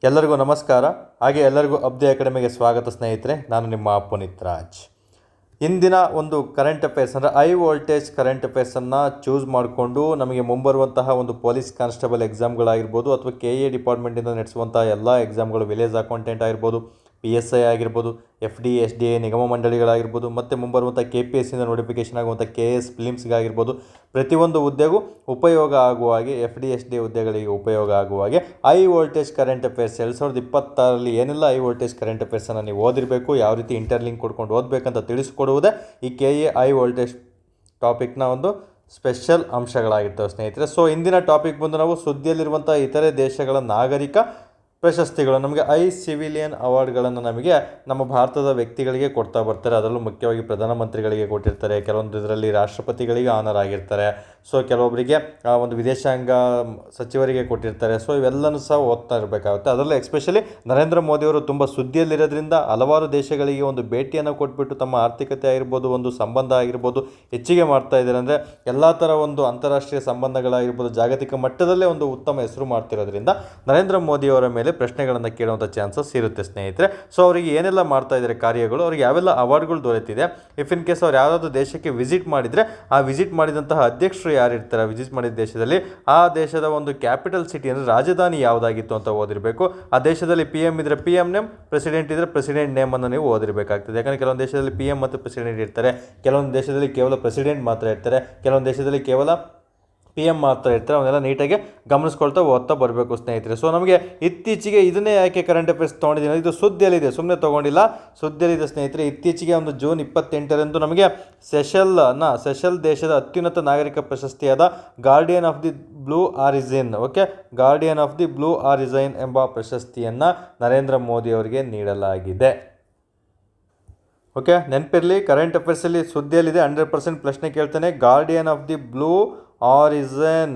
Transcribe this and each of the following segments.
ಎಲ್ಲರಿಗೂ ನಮಸ್ಕಾರ. ಹಾಗೆ ಎಲ್ಲರಿಗೂ ಅಬ್ದಿ ಅಕಾಡೆಮಿಗೆ ಸ್ವಾಗತ ಸ್ನೇಹಿತರೆ. ನಾನು ನಿಮ್ಮ ಪುನೀತ್ ರಾಜ್. ಇಂದಿನ ಒಂದು ಕರೆಂಟ್ ಅಫೇರ್ಸ್ ಅಂದರೆ ಹೈ ವೋಲ್ಟೇಜ್ ಕರೆಂಟ್ ಅಫೇರ್ಸನ್ನು ಚೂಸ್ ಮಾಡಿಕೊಂಡು ನಮಗೆ ಮುಂಬರುವಂತಹ ಒಂದು ಪೊಲೀಸ್ ಕಾನ್ಸ್ಟೇಬಲ್ ಎಕ್ಸಾಮ್ಗಳಾಗಿರ್ಬೋದು ಅಥವಾ KA ಡಿಪಾರ್ಟ್ಮೆಂಟಿಂದ ನಡೆಸುವಂತಹ ಎಲ್ಲ ಎಕ್ಸಾಮ್ಗಳು, ವಿಲೇಜ್ ಅಕೌಂಟೆಂಟ್ ಆಗಿರ್ಬೋದು, PSI ಆಗಿರ್ಬೋದು, FD SDA ನಿಗಮ ಮಂಡಳಿಗಳಾಗಿರ್ಬೋದು, ಮತ್ತು ಮುಂಬರುವಂಥ KPSCಯಿಂದ ನೋಟಿಫಿಕೇಷನ್ ಆಗುವಂಥ KS ಫಿಲಿಮ್ಸ್ಗಾಗಿರ್ಬೋದು, ಪ್ರತಿಯೊಂದು ಹುದ್ದೆಗೂ ಉಪಯೋಗ ಆಗುವ ಹಾಗೆ, FD SDA ಹುದ್ದೆಗಳಿಗೆ ಉಪಯೋಗ ಆಗುವ ಹಾಗೆ ಹೈ ವೋಲ್ಟೇಜ್ ಕರೆಂಟ್ ಅಫೇರ್ಸ್ 2026ರಲ್ಲಿ ಏನೆಲ್ಲ ಹೈ ವೋಲ್ಟೇಜ್ ಕರೆಂಟ್ ಅಫೇರ್ಸನ್ನು ನೀವು ಓದಿರಬೇಕು, ಯಾವ ರೀತಿ ಇಂಟರ್ಲಿಂಕ್ ಕೊಡ್ಕೊಂಡು ಓದಬೇಕಂತ ತಿಳಿಸ್ಕೊಡುವುದೇ ಈ KA ಹೈ ವೋಲ್ಟೇಜ್ ಟಾಪಿಕ್ನ ಒಂದು ಸ್ಪೆಷಲ್ ಅಂಶಗಳಾಗಿರ್ತವೆ ಸ್ನೇಹಿತರೆ. ಸೊ ಇಂದಿನ ಟಾಪಿಕ್ ಬಂದು ನಾವು ಸುದ್ದಿಯಲ್ಲಿರುವಂಥ ಇತರೆ ದೇಶಗಳ ನಾಗರಿಕ ಪ್ರಶಸ್ತಿಗಳು, ನಮಗೆ ಸಿವಿಲಿಯನ್ ಅವಾರ್ಡ್ಗಳನ್ನು ನಮಗೆ ನಮ್ಮ ಭಾರತದ ವ್ಯಕ್ತಿಗಳಿಗೆ ಕೊಡ್ತಾ ಬರ್ತಾರೆ. ಅದರಲ್ಲೂ ಮುಖ್ಯವಾಗಿ ಪ್ರಧಾನಮಂತ್ರಿಗಳಿಗೆ ಕೊಟ್ಟಿರ್ತಾರೆ, ಕೆಲವೊಂದು ಇದರಲ್ಲಿ ರಾಷ್ಟ್ರಪತಿಗಳಿಗೆ ಆನರ್ ಆಗಿರ್ತಾರೆ, ಸೊ ಕೆಲವೊಬ್ಬರಿಗೆ ಒಂದು ವಿದೇಶಾಂಗ ಸಚಿವರಿಗೆ ಕೊಟ್ಟಿರ್ತಾರೆ. ಸೊ ಇವೆಲ್ಲನೂ ಸಹ ಓದ್ತಾ ಇರಬೇಕಾಗುತ್ತೆ. ಅದರಲ್ಲೂ ಎಸ್ಪೆಷಲಿ ನರೇಂದ್ರ ಮೋದಿಯವರು ತುಂಬ ಸುದ್ದಿಯಲ್ಲಿರೋದ್ರಿಂದ ಹಲವಾರು ದೇಶಗಳಿಗೆ ಒಂದು ಭೇಟಿಯನ್ನು ಕೊಟ್ಬಿಟ್ಟು ತಮ್ಮ ಆರ್ಥಿಕತೆ ಆಗಿರ್ಬೋದು, ಒಂದು ಸಂಬಂಧ ಆಗಿರ್ಬೋದು ಹೆಚ್ಚಿಗೆ ಮಾಡ್ತಾ ಇದ್ದಾರೆ. ಅಂದರೆ ಎಲ್ಲ ಥರ ಒಂದು ಅಂತಾರಾಷ್ಟ್ರೀಯ ಸಂಬಂಧಗಳಾಗಿರ್ಬೋದು, ಜಾಗತಿಕ ಮಟ್ಟದಲ್ಲೇ ಒಂದು ಉತ್ತಮ ಹೆಸರು ಮಾಡ್ತಿರೋದ್ರಿಂದ ನರೇಂದ್ರ ಮೋದಿಯವರ ಮೇಲೆ ಪ್ರಶ್ನೆಗಳನ್ನು ಕೇಳುವಂಥ ಚಾನ್ಸಸ್ ಇರುತ್ತೆ ಸ್ನೇಹಿತರೆ. ಸೊ ಅವರಿಗೆ ಏನೆಲ್ಲ ಮಾಡ್ತಾ ಇದ್ದಾರೆ ಕಾರ್ಯಗಳು, ಅವ್ರಿಗೆ ಯಾವೆಲ್ಲ ಅವಾರ್ಡ್ಗಳು ದೊರೆತಿದೆ, ಇಫ್ ಇನ್ ಕೇಸ್ ಅವ್ರು ಯಾವುದಾದ್ರು ದೇಶಕ್ಕೆ ವಿಸಿಟ್ ಮಾಡಿದರೆ ಆ ವಿಸಿಟ್ ಮಾಡಿದಂತಹ ಅಧ್ಯಕ್ಷರು ಯಾರಿರ್ತಾರೆ ವಿಸಿಟ್ ಮಾಡಿದ ದೇಶದಲ್ಲಿ, ಆ ದೇಶದ ಒಂದು ಕ್ಯಾಪಿಟಲ್ ಸಿಟಿ ಅಂದರೆ ರಾಜಧಾನಿ ಯಾವುದಾಗಿತ್ತು ಅಂತ ಓದಿರಬೇಕು. ಆ ದೇಶದಲ್ಲಿ PM ಇದ್ದರೆ PM ನೇಮ್, ಪ್ರೆಸಿಡೆಂಟ್ ಇದ್ದರೆ ಪ್ರೆಸಿಡೆಂಟ್ ನೇಮನ್ನು ನೀವು ಓದಿರಬೇಕಾಗ್ತದೆ. ಯಾಕಂದರೆ ಕೆಲವೊಂದು ದೇಶದಲ್ಲಿ PM ಮತ್ತು ಪ್ರೆಸಿಡೆಂಟ್ ಇರ್ತಾರೆ, ಕೆಲವೊಂದು ದೇಶದಲ್ಲಿ ಕೇವಲ ಪ್ರೆಸಿಡೆಂಟ್ ಮಾತ್ರ ಇರ್ತಾರೆ, ಕೆಲವೊಂದು ದೇಶದಲ್ಲಿ ಕೇವಲ PM ಮಾತ್ರ ಇರ್ತಾರೆ. ಅವನ್ನೆಲ್ಲ ನೀಟಾಗಿ ಗಮನಿಸ್ಕೊಳ್ತಾ ಓದ್ತಾ ಬರಬೇಕು ಸ್ನೇಹಿತರೆ. ಸೊ ನಮಗೆ ಇತ್ತೀಚೆಗೆ ಇದನ್ನೇ ಯಾಕೆ ಕರೆಂಟ್ ಅಫೇರ್ಸ್ ತೊಗೊಂಡಿದ್ದೀನಿ, ಇದು ಸುದ್ದಿಯಲ್ಲಿದೆ, ಸುಮ್ಮನೆ ತೊಗೊಂಡಿಲ್ಲ, ಸುದ್ದಿಯಲ್ಲಿದೆ ಸ್ನೇಹಿತರೆ. ಇತ್ತೀಚೆಗೆ ಒಂದು ಜೂನ್ 28ರಂದು ನಮಗೆ ಸೆಷಲ್ ದೇಶದ ಅತ್ಯುನ್ನತ ನಾಗರಿಕ ಪ್ರಶಸ್ತಿಯಾದ guardian of the blue origin, guardian of the blue origin ಎಂಬ ಪ್ರಶಸ್ತಿಯನ್ನು ನರೇಂದ್ರ ಮೋದಿ ಅವರಿಗೆ ನೀಡಲಾಗಿದೆ. ನೆನಪಿರಲಿ, ಕರೆಂಟ್ ಅಫೇರ್ಸಲ್ಲಿ ಸುದ್ದಿಯಲ್ಲಿದೆ, 100% ಪ್ರಶ್ನೆ ಕೇಳ್ತಾನೆ. Guardian of the blue origin,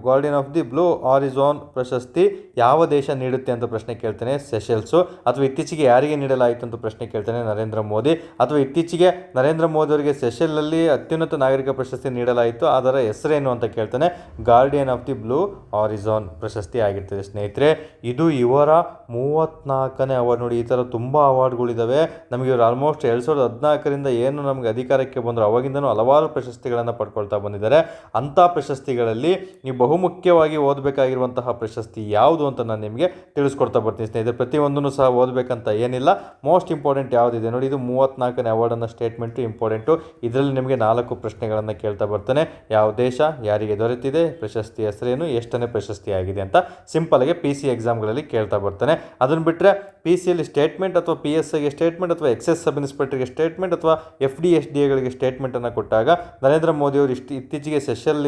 guardian of the blue origin ಪ್ರಶಸ್ತಿ ಯಾವ ದೇಶ ನೀಡುತ್ತೆ ಅಂತ ಪ್ರಶ್ನೆ ಕೇಳ್ತಾನೆ. ಸೆಷೆಲ್ಸು. ಅಥವಾ ಇತ್ತೀಚೆಗೆ ಯಾರಿಗೆ ನೀಡಲಾಯಿತು ಅಂತ ಪ್ರಶ್ನೆ ಕೇಳ್ತಾನೆ. ನರೇಂದ್ರ ಮೋದಿ. ಅಥವಾ ಇತ್ತೀಚೆಗೆ ನರೇಂದ್ರ ಮೋದಿ ಅವರಿಗೆ ಸೆಷೆಲ್ನಲ್ಲಿ ಅತ್ಯುನ್ನತ ನಾಗರಿಕ ಪ್ರಶಸ್ತಿ ನೀಡಲಾಯಿತು, ಅದರ ಹೆಸರೇನು ಅಂತ ಕೇಳ್ತಾನೆ. Guardian of the blue origin ಪ್ರಶಸ್ತಿ ಆಗಿರ್ತದೆ ಸ್ನೇಹಿತರೆ. ಇದು ಇವರ 34ನೇ ಅವಾರ್ಡ್. ನೋಡಿ, ಈ ಥರ ತುಂಬ ಅವಾರ್ಡ್ಗಳಿದ್ದಾವೆ ನಮಗೆ. ಇವರು ಆಲ್ಮೋಸ್ಟ್ 2014ರಿಂದ ಏನು ನಮಗೆ ಅಧಿಕಾರಕ್ಕೆ ಬಂದರು ಅವಾಗಿಂದನೂ ಹಲವಾರು ಪ್ರಶಸ್ತಿಗಳನ್ನು ಪಡ್ಕೊಳ್ತಾ ಬಂದಿದ್ದಾರೆ. ಅಂಥ ಪ್ರಶಸ್ತಿಗಳಲ್ಲಿ ನೀವು ಬಹುಮುಖ್ಯವಾಗಿ ಓದಬೇಕಾಗಿರುವಂತಹ ಪ್ರಶಸ್ತಿ ಯಾವುದು ಅಂತ ನಾನು ನಿಮಗೆ ತಿಳಿಸ್ಕೊಡ್ತಾ ಬರ್ತೀನಿ ಸ್ನೇಹಿತರೆ. ಪ್ರತಿಯೊಂದನ್ನು ಸಹ ಓದಬೇಕಂತ ಏನಿಲ್ಲ, ಮೋಸ್ಟ್ ಇಂಪಾರ್ಟೆಂಟ್ ಯಾವುದಿದೆ ನೋಡಿ, ಇದು 34ನೇ ಅವಾರ್ಡನ್ನು ಸ್ಟೇಟ್ಮೆಂಟು ಇಂಪಾರ್ಟೆಂಟು. ಇದರಲ್ಲಿ ನಿಮಗೆ 4 ಪ್ರಶ್ನೆಗಳನ್ನು ಕೇಳ್ತಾ ಬರ್ತಾನೆ. ಯಾವ ದೇಶ, ಯಾರಿಗೆ ದೊರೆತಿದೆ, ಪ್ರಶಸ್ತಿ ಹೆಸರೇನು, ಎಷ್ಟನೇ ಪ್ರಶಸ್ತಿ ಆಗಿದೆ ಅಂತ ಸಿಂಪಲ್ಗೆ PC ಎಕ್ಸಾಮ್ಗಳಲ್ಲಿ ಕೇಳ್ತಾ ಬರ್ತಾನೆ. ಅದನ್ನು ಬಿಟ್ಟರೆ PCಯಲ್ಲಿ ಸ್ಟೇಟ್ಮೆಂಟ್ ಅಥವಾ PSIಗೆ ಸ್ಟೇಟ್ಮೆಂಟ್ ಅಥವಾ ಎಕ್ಸೈಸ್ ಸಬ್ ಇನ್ಸ್ಪೆಕ್ಟರ್ಗೆ ಸ್ಟೇಟ್ಮೆಂಟ್ ಅಥವಾ FD SDAಗಳಿಗೆ ಸ್ಟೇಟ್ಮೆಂಟನ್ನು ಕೊಟ್ಟಾಗ ನರೇಂದ್ರ ಮೋದಿಯವರು ಇತ್ತೀಚೆಗೆ ಸೆಷಲ್ಗೆ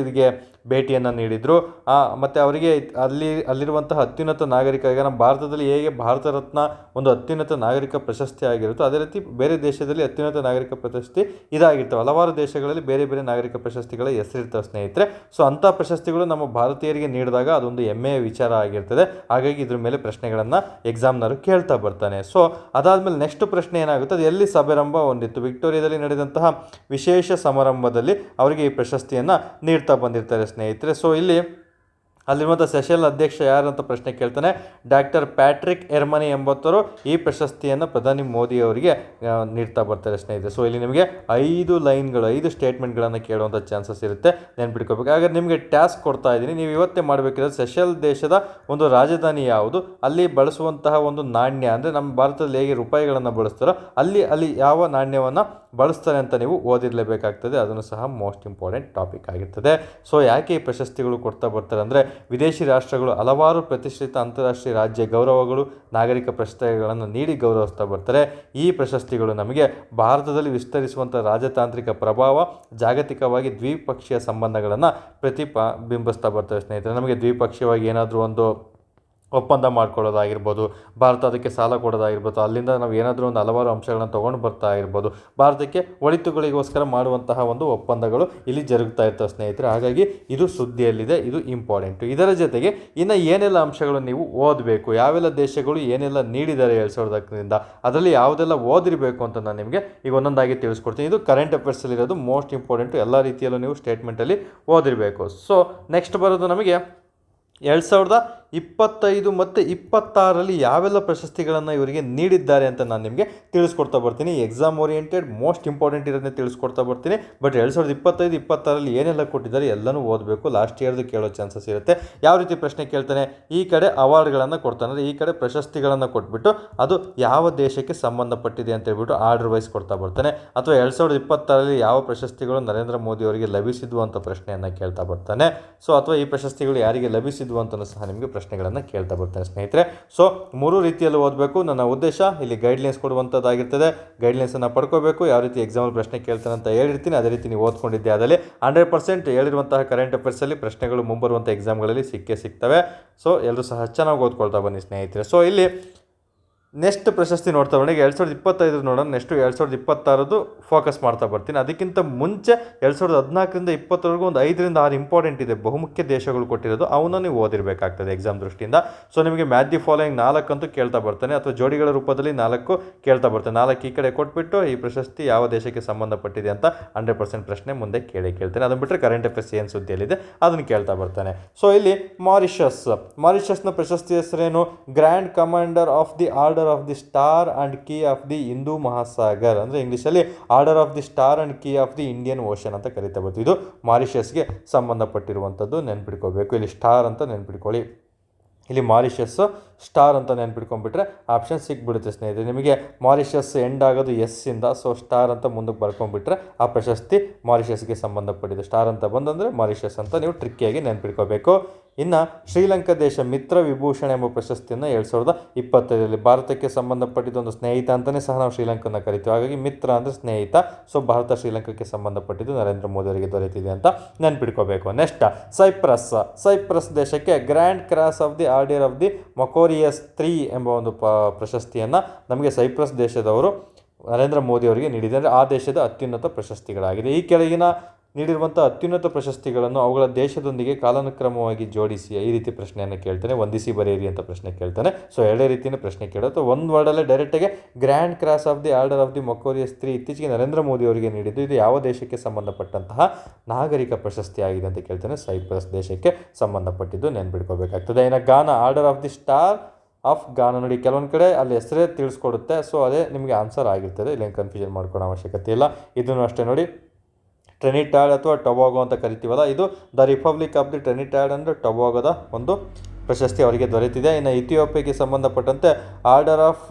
ಭೇಟಿಯನ್ನು ನೀಡಿದರು. ಮತ್ತು ಅವರಿಗೆ ಅಲ್ಲಿರುವಂತಹ ಅತ್ಯುನ್ನತ ನಾಗರಿಕ, ಈಗ ನಮ್ಮ ಭಾರತದಲ್ಲಿ ಹೇಗೆ ಭಾರತ ರತ್ನ ಒಂದು ಅತ್ಯುನ್ನತ ನಾಗರಿಕ ಪ್ರಶಸ್ತಿ ಆಗಿರುತ್ತೋ ಅದೇ ರೀತಿ ಬೇರೆ ದೇಶದಲ್ಲಿ ಅತ್ಯುನ್ನತ ನಾಗರಿಕ ಪ್ರಶಸ್ತಿ ಇದಾಗಿರ್ತವೆ. ಹಲವಾರು ದೇಶಗಳಲ್ಲಿ ಬೇರೆ ಬೇರೆ ನಾಗರಿಕ ಪ್ರಶಸ್ತಿಗಳ ಹೆಸರಿರ್ತವೆ ಸ್ನೇಹಿತರೆ. ಸೊ ಅಂಥ ಪ್ರಶಸ್ತಿಗಳು ನಮ್ಮ ಭಾರತೀಯರಿಗೆ ನೀಡಿದಾಗ ಅದೊಂದು ಹೆಮ್ಮೆಯ ವಿಚಾರ ಆಗಿರ್ತದೆ. ಹಾಗಾಗಿ ಇದ್ರ ಮೇಲೆ ಪ್ರಶ್ನೆಗಳನ್ನು ಎಕ್ಸಾಮ್ನವರು ಕೇಳ್ತಾ ಬರ್ತಾನೆ. ಸೊ ಅದಾದಮೇಲೆ ನೆಕ್ಸ್ಟ್ ಪ್ರಶ್ನೆ ಏನಾಗುತ್ತೆ, ಅದು ಎಲ್ಲಿ ಸಮಾರಂಭ ಹೊಂದಿತ್ತು, ವಿಕ್ಟೋರಿಯಾದಲ್ಲಿ ನಡೆದಂತಹ ವಿಶೇಷ ಸಮಾರಂಭದಲ್ಲಿ ಅವರಿಗೆ ಈ ಪ್ರಶಸ್ತಿಯನ್ನು ನೀಡ್ತಾ ಬಂದಿರ್ತಾರೆ ಸ್ನೇಹಿತರೆ. ಸೊ ಇಲ್ಲಿ ಅಲ್ಲಿರುವಂಥ ಸೆಷಲ್ ಅಧ್ಯಕ್ಷ ಯಾರು ಅಂತ ಪ್ರಶ್ನೆ ಕೇಳ್ತಾನೆ. ಡಾಕ್ಟರ್ ಪ್ಯಾಟ್ರಿಕ್ ಎರ್ಮನಿ ಎಂಬತ್ತವರು ಈ ಪ್ರಶಸ್ತಿಯನ್ನು ಪ್ರಧಾನಿ ಮೋದಿ ಅವರಿಗೆ ನೀಡ್ತಾ ಬರ್ತಾರೆ ಸ್ನೇಹಿತರೆ. ಸೊ ಇಲ್ಲಿ ನಿಮಗೆ 5 ಸ್ಟೇಟ್ಮೆಂಟ್ಗಳನ್ನು ಕೇಳುವಂಥ ಚಾನ್ಸಸ್ ಇರುತ್ತೆ, ನೆನ್ಪಿಟ್ಕೋಬೇಕು. ಹಾಗಾದ್ರೆ ನಿಮಗೆ ಟಾಸ್ಕ್ ಕೊಡ್ತಾ ಇದ್ದೀನಿ, ನೀವು ಇವತ್ತೇ ಮಾಡಬೇಕಿರೋದು ಸೆಷಲ್ ದೇಶದ ಒಂದು ರಾಜಧಾನಿ ಯಾವುದು, ಅಲ್ಲಿ ಬಳಸುವಂತಹ ಒಂದು ನಾಣ್ಯ, ಅಂದರೆ ನಮ್ಮ ಭಾರತದಲ್ಲಿ ಹೇಗೆ ರೂಪಾಯಿಗಳನ್ನು ಬಳಸ್ತಾರೋ ಅಲ್ಲಿ ಯಾವ ನಾಣ್ಯವನ್ನು ಬಳಸ್ತಾರೆ ಅಂತ ನೀವು ಓದಿರಲೇಬೇಕಾಗ್ತದೆ. ಅದನ್ನು ಸಹ ಮೋಸ್ಟ್ ಇಂಪಾರ್ಟೆಂಟ್ ಟಾಪಿಕ್ ಆಗಿರ್ತದೆ. ಸೊ ಯಾಕೆ ಈ ಪ್ರಶಸ್ತಿಗಳು ಕೊಡ್ತಾ ಬರ್ತಾರೆ ಅಂದರೆ, ವಿದೇಶಿ ರಾಷ್ಟ್ರಗಳು ಹಲವಾರು ಪ್ರತಿಷ್ಠಿತ ಅಂತಾರಾಷ್ಟ್ರೀಯ ರಾಜ್ಯ ಗೌರವಗಳು, ನಾಗರಿಕ ಪ್ರಶಸ್ತಿಗಳನ್ನು ನೀಡಿ ಗೌರವಿಸ್ತಾ ಬರ್ತಾರೆ. ಈ ಪ್ರಶಸ್ತಿಗಳು ನಮಗೆ ಭಾರತದಲ್ಲಿ ವಿಸ್ತರಿಸುವಂಥ ರಾಜತಾಂತ್ರಿಕ ಪ್ರಭಾವ, ಜಾಗತಿಕವಾಗಿ ದ್ವಿಪಕ್ಷೀಯ ಸಂಬಂಧಗಳನ್ನು ಪ್ರತಿಬಿಂಬಿಸ್ತಾ ಬರ್ತವೆ ಸ್ನೇಹಿತರೆ. ನಮಗೆ ದ್ವಿಪಕ್ಷೀಯವಾಗಿ ಏನಾದರೂ ಒಂದು ಒಪ್ಪಂದ ಮಾಡ್ಕೊಳ್ಳೋದಾಗಿರ್ಬೋದು, ಭಾರತ ಅದಕ್ಕೆ ಸಾಲ ಕೊಡೋದಾಗಿರ್ಬೋದು, ಅಲ್ಲಿಂದ ನಾವು ಏನಾದರೂ ಒಂದು ಹಲವಾರು ಅಂಶಗಳನ್ನು ತೊಗೊಂಡು ಬರ್ತಾ ಇರ್ಬೋದು, ಭಾರತಕ್ಕೆ ಒಳಿತುಗಳಿಗೋಸ್ಕರ ಮಾಡುವಂತಹ ಒಂದು ಒಪ್ಪಂದಗಳು ಇಲ್ಲಿ ಜರುಗ್ತಾ ಇರ್ತವೆ ಸ್ನೇಹಿತರೆ. ಹಾಗಾಗಿ ಇದು ಸುದ್ದಿಯಲ್ಲಿದೆ, ಇದು ಇಂಪಾರ್ಟೆಂಟು. ಇದರ ಜೊತೆಗೆ ಇನ್ನು ಏನೆಲ್ಲ ಅಂಶಗಳು ನೀವು ಓದಬೇಕು, ಯಾವೆಲ್ಲ ದೇಶಗಳು ಏನೆಲ್ಲ ನೀಡಿದ್ದಾರೆ 2010ರಿಂದ, ಅದರಲ್ಲಿ ಯಾವುದೆಲ್ಲ ಓದಿರಬೇಕು ಅಂತ ನಾನು ನಿಮಗೆ ಈಗ ಒಂದೊಂದಾಗಿ ತಿಳಿಸ್ಕೊಡ್ತೀನಿ. ಇದು ಕರೆಂಟ್ ಅಫೇರ್ಸಲ್ಲಿರೋದು ಮೋಸ್ಟ್ ಇಂಪಾರ್ಟೆಂಟು, ಎಲ್ಲ ರೀತಿಯಲ್ಲೂ ನೀವು ಸ್ಟೇಟ್ಮೆಂಟಲ್ಲಿ ಓದಿರಬೇಕು. ಸೊ ನೆಕ್ಸ್ಟ್ ಬರೋದು ನಮಗೆ 25 ಮತ್ತು 26ರಲ್ಲಿ ಯಾವೆಲ್ಲ ಪ್ರಶಸ್ತಿಗಳನ್ನು ಇವರಿಗೆ ನೀಡಿದ್ದಾರೆ ಅಂತ ನಾನು ನಿಮಗೆ ತಿಳಿಸ್ಕೊಡ್ತಾ ಬರ್ತೀನಿ. ಎಕ್ಸಾಮ್ ಓರಿಯೆಂಟೆಡ್ ಮೋಸ್ಟ್ ಇಂಪಾರ್ಟೆಂಟ್ ಇರೋದನ್ನೇ ತಿಳಿಸ್ಕೊಡ್ತಾ ಬರ್ತೀನಿ. ಬಟ್ 2025, 26ರಲ್ಲಿ ಏನೆಲ್ಲ ಕೊಟ್ಟಿದ್ದಾರೆ ಎಲ್ಲನೂ ಓದಬೇಕು. ಲಾಸ್ಟ್ ಇಯರ್ದು ಕೇಳೋ ಚಾನ್ಸಸ್ ಇರುತ್ತೆ. ಯಾವ ರೀತಿ ಪ್ರಶ್ನೆ ಕೇಳ್ತಾನೆ, ಈ ಕಡೆ ಅವಾರ್ಡ್ಗಳನ್ನು ಕೊಡ್ತಾನೆ, ಅಂದರೆ ಈ ಕಡೆ ಪ್ರಶಸ್ತಿಗಳನ್ನು ಕೊಟ್ಬಿಟ್ಟು ಅದು ಯಾವ ದೇಶಕ್ಕೆ ಸಂಬಂಧಪಟ್ಟಿದೆ ಅಂತ ಹೇಳ್ಬಿಟ್ಟು ಆರ್ಡರ್ ವೈಸ್ ಕೊಡ್ತಾ ಬರ್ತಾನೆ. ಅಥವಾ 2026ರಲ್ಲಿ ಯಾವ ಪ್ರಶಸ್ತಿಗಳು ನರೇಂದ್ರ ಮೋದಿ ಅವರಿಗೆ ಲಭಿಸಿದ್ವು ಅಂತ ಪ್ರಶ್ನೆಯನ್ನು ಕೇಳ್ತಾ ಬರ್ತಾನೆ. ಸೊ ಅಥವಾ ಈ ಪ್ರಶಸ್ತಿಗಳು ಯಾರಿಗೆ ಲಭಿಸಿದ್ವು ಅಂತಲೂ ಸಹ ನಿಮಗೆ ಪ್ರಶ್ನೆಗಳನ್ನು ಕೇಳ್ತಾ ಬರ್ತಾನೆ ಸ್ನೇಹಿತರೆ. ಸೊ 3 ರೀತಿಯಲ್ಲಿ ಓದಬೇಕು. ನನ್ನ ಉದ್ದೇಶ ಇಲ್ಲಿ ಗೈಡ್ಲೈನ್ಸ್ ಕೊಡುವಂಥದ್ದಾಗಿರ್ತದೆ. ಗೈಡ್ಲೈನ್ಸನ್ನು ಪಡ್ಕೋಬೇಕು. ಯಾವ ರೀತಿ ಎಕ್ಸಾಮಲ್ಲಿ ಪ್ರಶ್ನೆ ಕೇಳ್ತಾನೆ ಅಂತ ಹೇಳಿರ್ತೀನಿ, ಅದೇ ರೀತಿ ನೀವು ಓದ್ಕೊಂಡಿದ್ದೆ ಆದಲ್ಲಿ 100% ಹೇಳಿರುವಂತಹ ಕರೆಂಟ್ ಅಫೇರ್ಸಲ್ಲಿ ಪ್ರಶ್ನೆಗಳು ಮುಂಬರುವಂಥ ಎಕ್ಸಾಮ್ಗಳಲ್ಲಿ ಸಿಗ್ತವೆ. ಸೊ ಎಲ್ಲರೂ ಸಹ ಚೆನ್ನಾಗಿ ಓದ್ಕೊಳ್ತಾ ಬನ್ನಿ ಸ್ನೇಹಿತರೆ. ಸೊ ಇಲ್ಲಿ ನೆಕ್ಸ್ಟ್ ಪ್ರಶಸ್ತಿ ನೋಡ್ತಾ ಬಂದಾಗ 2025 ನೋಡೋಣ. ನೆಕ್ಸ್ಟು 2026 ಫೋಕಸ್ ಮಾಡ್ತಾ ಬರ್ತೀನಿ. ಅದಕ್ಕಿಂತ ಮುಂಚೆ 2014ರಿಂದ 2020ವರೆಗೂ ಒಂದು 5ರಿಂದ 6 ಇಂಪಾರ್ಟೆಂಟ್ ಇದೆ, ಬಹುಮುಖ್ಯ ದೇಶಗಳು ಕೊಟ್ಟಿರೋದು, ಅವನ್ನ ನೀವು ಓದಿರಬೇಕಾಗ್ತದೆ ಎಕ್ಸಾಮ್ ದೃಷ್ಟಿಯಿಂದ. ಸೊ ನಿಮಗೆ ಮ್ಯಾಚ್ ದಿ ಫಾಲೋಯಿಂಗ್ 4 ಅಂತೂ ಕೇಳ್ತಾ ಬರ್ತಾನೆ, ಅಥವಾ ಜೋಡಿಗಳ ರೂಪದಲ್ಲಿ 4 ಕೇಳ್ತಾ ಬರ್ತಾನೆ. 4 ಈ ಕಡೆ ಕೊಟ್ಬಿಟ್ಟು ಈ ಪ್ರಶಸ್ತಿ ಯಾವ ದೇಶಕ್ಕೆ ಸಂಬಂಧಪಟ್ಟಿದೆ ಅಂತ 100% ಪ್ರಶ್ನೆ ಮುಂದೆ ಕೇಳ್ತೇನೆ. ಅದನ್ನು ಬಿಟ್ಟರೆ ಕರೆಂಟ್ ಅಫೇರ್ಸ್ ಏನು ಸುದ್ದಿಯಲ್ಲಿದೆ ಅದನ್ನು ಕೇಳ್ತಾ ಬರ್ತಾನೆ. ಸೊ ಇಲ್ಲಿ ಮಾರಿಷಸ್ನ ಪ್ರಶಸ್ತಿ ಹೆಸರೇನು? Grand commander of the order of the star and key of the Hindu Mahasagar, ಅಂದರೆ ಇಂಗ್ಲೀಷಲ್ಲಿ order of the star and key of the Indian ocean ಅಂತ ಕರಿತಾ ಬರ್ತೀವಿ. ಇದು ಮಾರಿಷಸ್ಗೆ ಸಂಬಂಧಪಟ್ಟಿರುವಂಥದ್ದು, ನೆನ್ಪಿಟ್ಕೋಬೇಕು. ಇಲ್ಲಿ ಸ್ಟಾರ್ ಅಂತ ನೆನ್ಪಿಟ್ಕೊಳ್ಳಿ. ಇಲ್ಲಿ ಮಾರಿಷಸ್ ಸ್ಟಾರ್ ಅಂತ ನೆನ್ಪಿಟ್ಕೊಂಡ್ಬಿಟ್ರೆ ಆಪ್ಷನ್ ಸಿಕ್ಬಿಡುತ್ತೆ ಸ್ನೇಹಿತರೆ. ನಿಮಗೆ ಮಾರಿಷಸ್ ಎಂಡ್ ಆಗೋದು ಇಂದ, ಸೊ ಸ್ಟಾರ್ ಅಂತ ಮುಂದಕ್ಕೆ ಬರ್ಕೊಂಡ್ಬಿಟ್ರೆ ಆ ಪ್ರಶಸ್ತಿ ಮಾರಿಷಸ್ಗೆ ಸಂಬಂಧಪಟ್ಟಿದೆ. ಸ್ಟಾರ್ ಅಂತ ಬಂದಂದರೆ ಮಾರಿಷಸ್ ಅಂತ ನೀವು ಟ್ರಿಕ್ಕಿಯಾಗಿ ನೆನ್ಪಿಟ್ಕೋಬೇಕು. ಇನ್ನು ಶ್ರೀಲಂಕಾ ದೇಶ ಮಿತ್ರ ವಿಭೂಷಣ ಎಂಬ ಪ್ರಶಸ್ತಿಯನ್ನು 2025ರಲ್ಲಿ ಭಾರತಕ್ಕೆ ಸಂಬಂಧಪಟ್ಟಿದ್ದು ಒಂದು ಸ್ನೇಹಿತ ಅಂತಲೇ ಸಹ ನಾವು ಶ್ರೀಲಂಕನ್ನ ಕರಿತೀವಿ. ಹಾಗಾಗಿ ಮಿತ್ರ ಅಂದರೆ ಸ್ನೇಹಿತ. ಸೊ ಭಾರತ ಶ್ರೀಲಂಕಾಕ್ಕೆ ಸಂಬಂಧಪಟ್ಟಿದ್ದು ನರೇಂದ್ರ ಮೋದಿ ಅವರಿಗೆ ದೊರೆತಿದೆ ಅಂತ ನೆನ್ಪಿಟ್ಕೋಬೇಕು. ನೆಕ್ಸ್ಟ್ ಸೈಪ್ರಸ್ ದೇಶಕ್ಕೆ grand cross of the order of the Makarios 3 ಎಂಬ ಒಂದು ಪ್ರಶಸ್ತಿಯನ್ನು ನಮಗೆ ಸೈಪ್ರಸ್ ದೇಶದವರು ನರೇಂದ್ರ ಮೋದಿ ಅವರಿಗೆ ನೀಡಿದೆ. ಅಂದರೆ ಆ ದೇಶದ ಅತ್ಯುನ್ನತ ಪ್ರಶಸ್ತಿಗಳಾಗಿದೆ. ಈ ಕೆಳಗಿನ ನೀಡಿರುವಂಥ ಅತ್ಯುನ್ನತ ಪ್ರಶಸ್ತಿಗಳನ್ನು ಅವುಗಳ ದೇಶದೊಂದಿಗೆ ಕಾಲಾನುಕ್ರಮವಾಗಿ ಜೋಡಿಸಿ ಈ ರೀತಿ ಪ್ರಶ್ನೆಯನ್ನು ಕೇಳ್ತಾನೆ. ಹೊಂದಿಸಿ ಬರೆಯಿರಿ ಅಂತ ಪ್ರಶ್ನೆ ಕೇಳ್ತಾನೆ. ಸೊ ಎರಡೇ ರೀತಿಯ ಪ್ರಶ್ನೆ ಕೇಳೋದು. ಒಂದು ವರ್ಡಲ್ಲೇ ಡೈರೆಕ್ಟಾಗಿ grand cross of the order of the Makarios 3 ಇತ್ತೀಚೆಗೆ ನರೇಂದ್ರ ಮೋದಿ ಅವರಿಗೆ ನೀಡಿದ್ದು, ಇದು ಯಾವ ದೇಶಕ್ಕೆ ಸಂಬಂಧಪಟ್ಟಂತಹ ನಾಗರಿಕ ಪ್ರಶಸ್ತಿ ಆಗಿದೆ ಅಂತ ಕೇಳ್ತಾನೆ. ಸೈಪ್ರಸ್ ದೇಶಕ್ಕೆ ಸಂಬಂಧಪಟ್ಟಿದ್ದು, ನೆನ್ಪಿಟ್ಕೋಬೇಕಾಗ್ತದೆ. ಇನ್ನು Ghana order of the star of Ghana, ನೋಡಿ ಕೆಲವೊಂದು ಕಡೆ ಅಲ್ಲಿ ಹೆಸರೇ ತಿಳಿಸ್ಕೊಡುತ್ತೆ. ಸೊ ಅದೇ ನಿಮಗೆ ಆನ್ಸರ್ ಆಗಿರ್ತದೆ, ಇಲ್ಲೇನು ಕನ್ಫ್ಯೂಷನ್ ಮಾಡ್ಕೊಳ್ಳೋ ಅವಶ್ಯಕತೆ ಇಲ್ಲ. ಇದನ್ನು ಅಷ್ಟೇ ನೋಡಿ, ಟ್ರಿನಿಟಾಡ್ ಅಥವಾ ಟೊಬಾಗೋ ಅಂತ ಕರಿತೀವಲ್ಲ, ಇದು ದ ರಿಪಬ್ಲಿಕ್ ಆಫ್ ದಿ ಟ್ರಿನಿಟಾಡ್ ಅಂದರೆ ಟೊಬಾಗೋದ ಒಂದು ಪ್ರಶಸ್ತಿ ಅವರಿಗೆ ದೊರೆತಿದೆ. ಇನ್ನು ಇಥಿಯೋಪಿಯಾಗೆ ಸಂಬಂಧಪಟ್ಟಂತೆ ಆರ್ಡರ್ ಆಫ್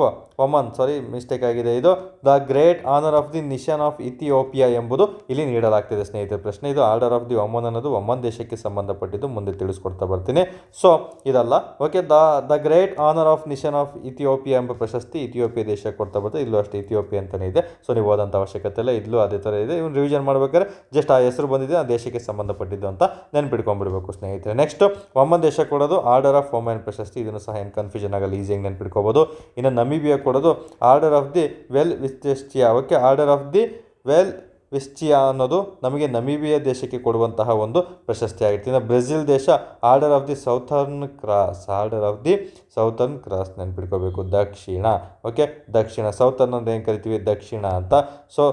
ಒಮನ್, ಮಿಸ್ಟೇಕ್ ಆಗಿದೆ, ಇದು the great honour of the Nishan of Ethiopia ಎಂಬುದು ಇಲ್ಲಿ ನೀಡಲಾಗ್ತಿದೆ ಸ್ನೇಹಿತರೆ. ಪ್ರಶ್ನೆ ಇದು ಆರ್ಡರ್ ಆಫ್ ದಿ ಒಮನ್ ಅನ್ನೋದು ಒಮನ್ ದೇಶಕ್ಕೆ ಸಂಬಂಧಪಟ್ಟಿದ್ದು, ಮುಂದೆ ತಿಳಿಸ್ಕೊಡ್ತಾ ಬರ್ತೀನಿ. ಸೊ ಇದಲ್ಲ, okay. The great honour of Nishan of Ethiopia ಎಂಬ ಪ್ರಶಸ್ತಿ ಇಥಿಯೋಪಿಯಾ ದೇಶಕ್ಕೆ ಕೊಡ್ತಾ ಬರ್ತದೆ. ಇಲ್ಲೂ ಅಷ್ಟೇ ಇಥಿಯೋಪಿಯಾ ಅಂತಲೇ ಇದೆ. ಸೊ ನೀವು ಓದೋಂಥ ಅವಶ್ಯಕತೆ ಇಲ್ಲ, ಇಲ್ಲೂ ಅದೇ ಥರ ಇದೆ. ಇವನು ರಿವಿಷನ್ ಮಾಡ್ಬೇಕಾದ್ರೆ ಜಸ್ಟ್ ಆ ಹೆಸರು ಬಂದಿದೆ, ಆ ದೇಶಕ್ಕೆ ಸಂಬಂಧಪಟ್ಟಿದ್ದು ಅಂತ ನೆನ್ಪಿಟ್ಕೊಂಡ್ಬಿಡ್ಬೇಕು ಸ್ನೇಹಿತರೆ. ನೆಕ್ಸ್ಟ್ ಒಮನ್ ದೇಶ ಕೊಡೋದು ಆರ್ಡರ್ ಆಫ್ ವುಮೆನ್ ಪ್ರಶಸ್ತಿ. ಇದನ್ನು ಸಹ ಏನು ಕನ್ಫ್ಯೂಷನ್ ಆಗಲ್ಲ, ಈಸಿಯಾಗಿ ನೆನ್ಪಿಟ್ಕೋಬೋದು. ಇನ್ನು ನಮೀಬಿಯಾ ಕೊಡೋದು order of the welwitschia. Okay, order of the welwitschia ಅನ್ನೋದು ನಮಗೆ ನಮೀಬಿಯಾ ದೇಶಕ್ಕೆ ಕೊಡುವಂತಹ ಒಂದು ಪ್ರಶಸ್ತಿ ಆಗಿರ್ತೀನಿ. ಇನ್ನು ಬ್ರೆಜಿಲ್ ದೇಶ order of the southern cross ನೆನ್ಪಿಟ್ಕೋಬೇಕು. Dakshina, okay, Dakshina. Southern ಅಂದರೆ ಏನು ಕರಿತೀವಿ, ದಕ್ಷಿಣ ಅಂತ. ಸೊ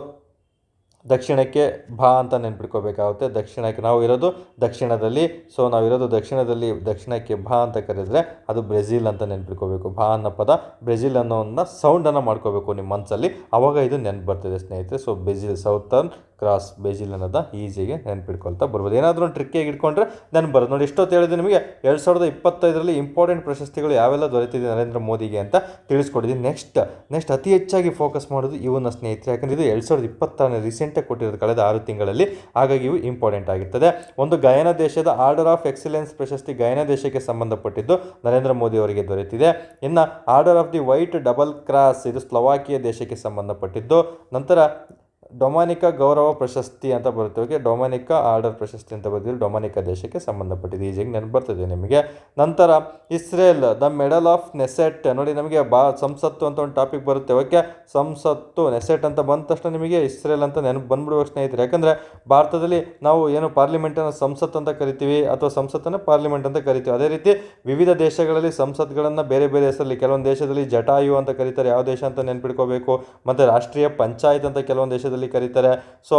ದಕ್ಷಿಣಕ್ಕೆ ಭಾ ಅಂತ ನೆನ್ಪಿಟ್ಕೋಬೇಕಾಗುತ್ತೆ. ದಕ್ಷಿಣಕ್ಕೆ ನಾವು ಇರೋದು ದಕ್ಷಿಣದಲ್ಲಿ, ಸೊ ನಾವಿರೋದು ದಕ್ಷಿಣದಲ್ಲಿ, ದಕ್ಷಿಣಕ್ಕೆ ಭಾ ಅಂತ ಕರೆದರೆ ಅದು ಬ್ರೆಜಿಲ್ ಅಂತ ನೆನ್ಪಿಟ್ಕೋಬೇಕು. ಭಾ ಅನ್ನೋ ಪದ ಬ್ರೆಜಿಲ್ ಅನ್ನೋ ಒಂದು ಸೌಂಡನ್ನು ಮಾಡ್ಕೋಬೇಕು ನಿಮ್ಮ ಮನಸ್ಸಲ್ಲಿ, ಆವಾಗ ಇದು ನೆನ್ಪು ಬರ್ತದೆ ಸ್ನೇಹಿತರೆ. So Brazil, southern cross, Brazil ಅನ್ನೋದ ಈಸಿಗೆ ನೆನ್ಪಿಟ್ಕೊಳ್ತಾ ಬರ್ಬೋದು. ಏನಾದರೂ ಒಂದು ಟ್ರಿಕ್ಕಿಯಾಗಿ ಇಟ್ಕೊಂಡ್ರೆ ನೆನ್ಪು ಬರೋದು. ನೋಡಿ, ಇಷ್ಟೊತ್ತು ಹೇಳಿದೆ ನಿಮಗೆ 2025ರಲ್ಲಿ ಇಂಪಾರ್ಟೆಂಟ್ ಪ್ರಶಸ್ತಿಗಳು ಯಾವೆಲ್ಲ ದೊರೆತಿದೆ ನರೇಂದ್ರ ಮೋದಿಗೆ ಅಂತ ತಿಳಿಸ್ಕೊಟ್ಟಿದ್ದೀನಿ. ನೆಕ್ಸ್ಟ್ ಅತಿ ಹೆಚ್ಚಾಗಿ ಫೋಕಸ್ ಮಾಡೋದು ಇವನ್ನ ಸ್ನೇಹಿತರೆ, ಯಾಕಂದರೆ ಇದು 2026 ರೀಸೆಂಟಾಗಿ ಕೊಟ್ಟಿರೋದು, ಕಳೆದ 6 ತಿಂಗಳಲ್ಲಿ. ಹಾಗಾಗಿ ಇವು ಇಂಪಾರ್ಟೆಂಟ್ ಆಗಿರ್ತದೆ. ಒಂದು ಗಯಾನ ದೇಶದ ಆರ್ಡರ್ ಆಫ್ ಎಕ್ಸಲೆನ್ಸ್ ಪ್ರಶಸ್ತಿ ಗಯಾನ ದೇಶಕ್ಕೆ ಸಂಬಂಧಪಟ್ಟಿದ್ದು ನರೇಂದ್ರ ಮೋದಿ ಅವರಿಗೆ ದೊರೆತಿದೆ. ಇನ್ನು order of the white double cross, ಇದು ಸ್ಲೋವಾಕಿಯಾ ದೇಶಕ್ಕೆ ಸಂಬಂಧಪಟ್ಟಿದ್ದು. ನಂತರ ಡೊಮಿನಿಕಾ ಗೌರವ ಪ್ರಶಸ್ತಿ ಅಂತ ಬರುತ್ತೆ. ಓಕೆ, ಡೊಮಿನಿಕಾ ಆರ್ಡರ್ ಪ್ರಶಸ್ತಿ ಅಂತ ಬರ್ತಿದ್ರು, ಡೊಮಿನಿಕಾ ದೇಶಕ್ಕೆ ಸಂಬಂಧಪಟ್ಟಿದ್ದು, ಈಜಿಯಾಗಿ ನೆನಪು ಬರ್ತದೆ ನಿಮಗೆ. ನಂತರ Israel the medal of Knesset, ನೋಡಿ ನಮಗೆ ಸಂಸತ್ತು ಅಂತ ಒಂದು ಟಾಪಿಕ್ ಬರುತ್ತೆ. ಓಕೆ, ಸಂಸತ್ತು ನೆಸೆಟ್ ಅಂತ ಬಂದ ತಕ್ಷಣ ನಿಮಗೆ ಇಸ್ರೇಲ್ ಅಂತ ನೆನಪು ಬಂದ್ಬಿಡುವ ಸ್ನೇಹಿತರೆ. ಯಾಕಂದರೆ ಭಾರತದಲ್ಲಿ ನಾವು ಏನು ಪಾರ್ಲಿಮೆಂಟನ್ನು ಸಂಸತ್ ಅಂತ ಕರಿತೀವಿ, ಅಥವಾ ಸಂಸತ್ತನ್ನು ಪಾರ್ಲಿಮೆಂಟ್ ಅಂತ ಕರಿತೀವಿ. ಅದೇ ರೀತಿ ವಿವಿಧ ದೇಶಗಳಲ್ಲಿ ಸಂಸತ್ಗಳನ್ನು ಬೇರೆ ಬೇರೆ ಹೆಸರಲ್ಲಿ, ಕೆಲವೊಂದು ದೇಶದಲ್ಲಿ ಜಟಾಯು ಅಂತ ಕರೀತಾರೆ, ಯಾವ ದೇಶ ಅಂತ ನೆನ್ಪಿಟ್ಕೋಬೇಕು. ಮತ್ತು ರಾಷ್ಟ್ರೀಯ ಪಂಚಾಯತ್ ಅಂತ ಕೆಲವೊಂದು ದೇಶದಲ್ಲಿ ಕರೀತಾರೆ. ಸೊ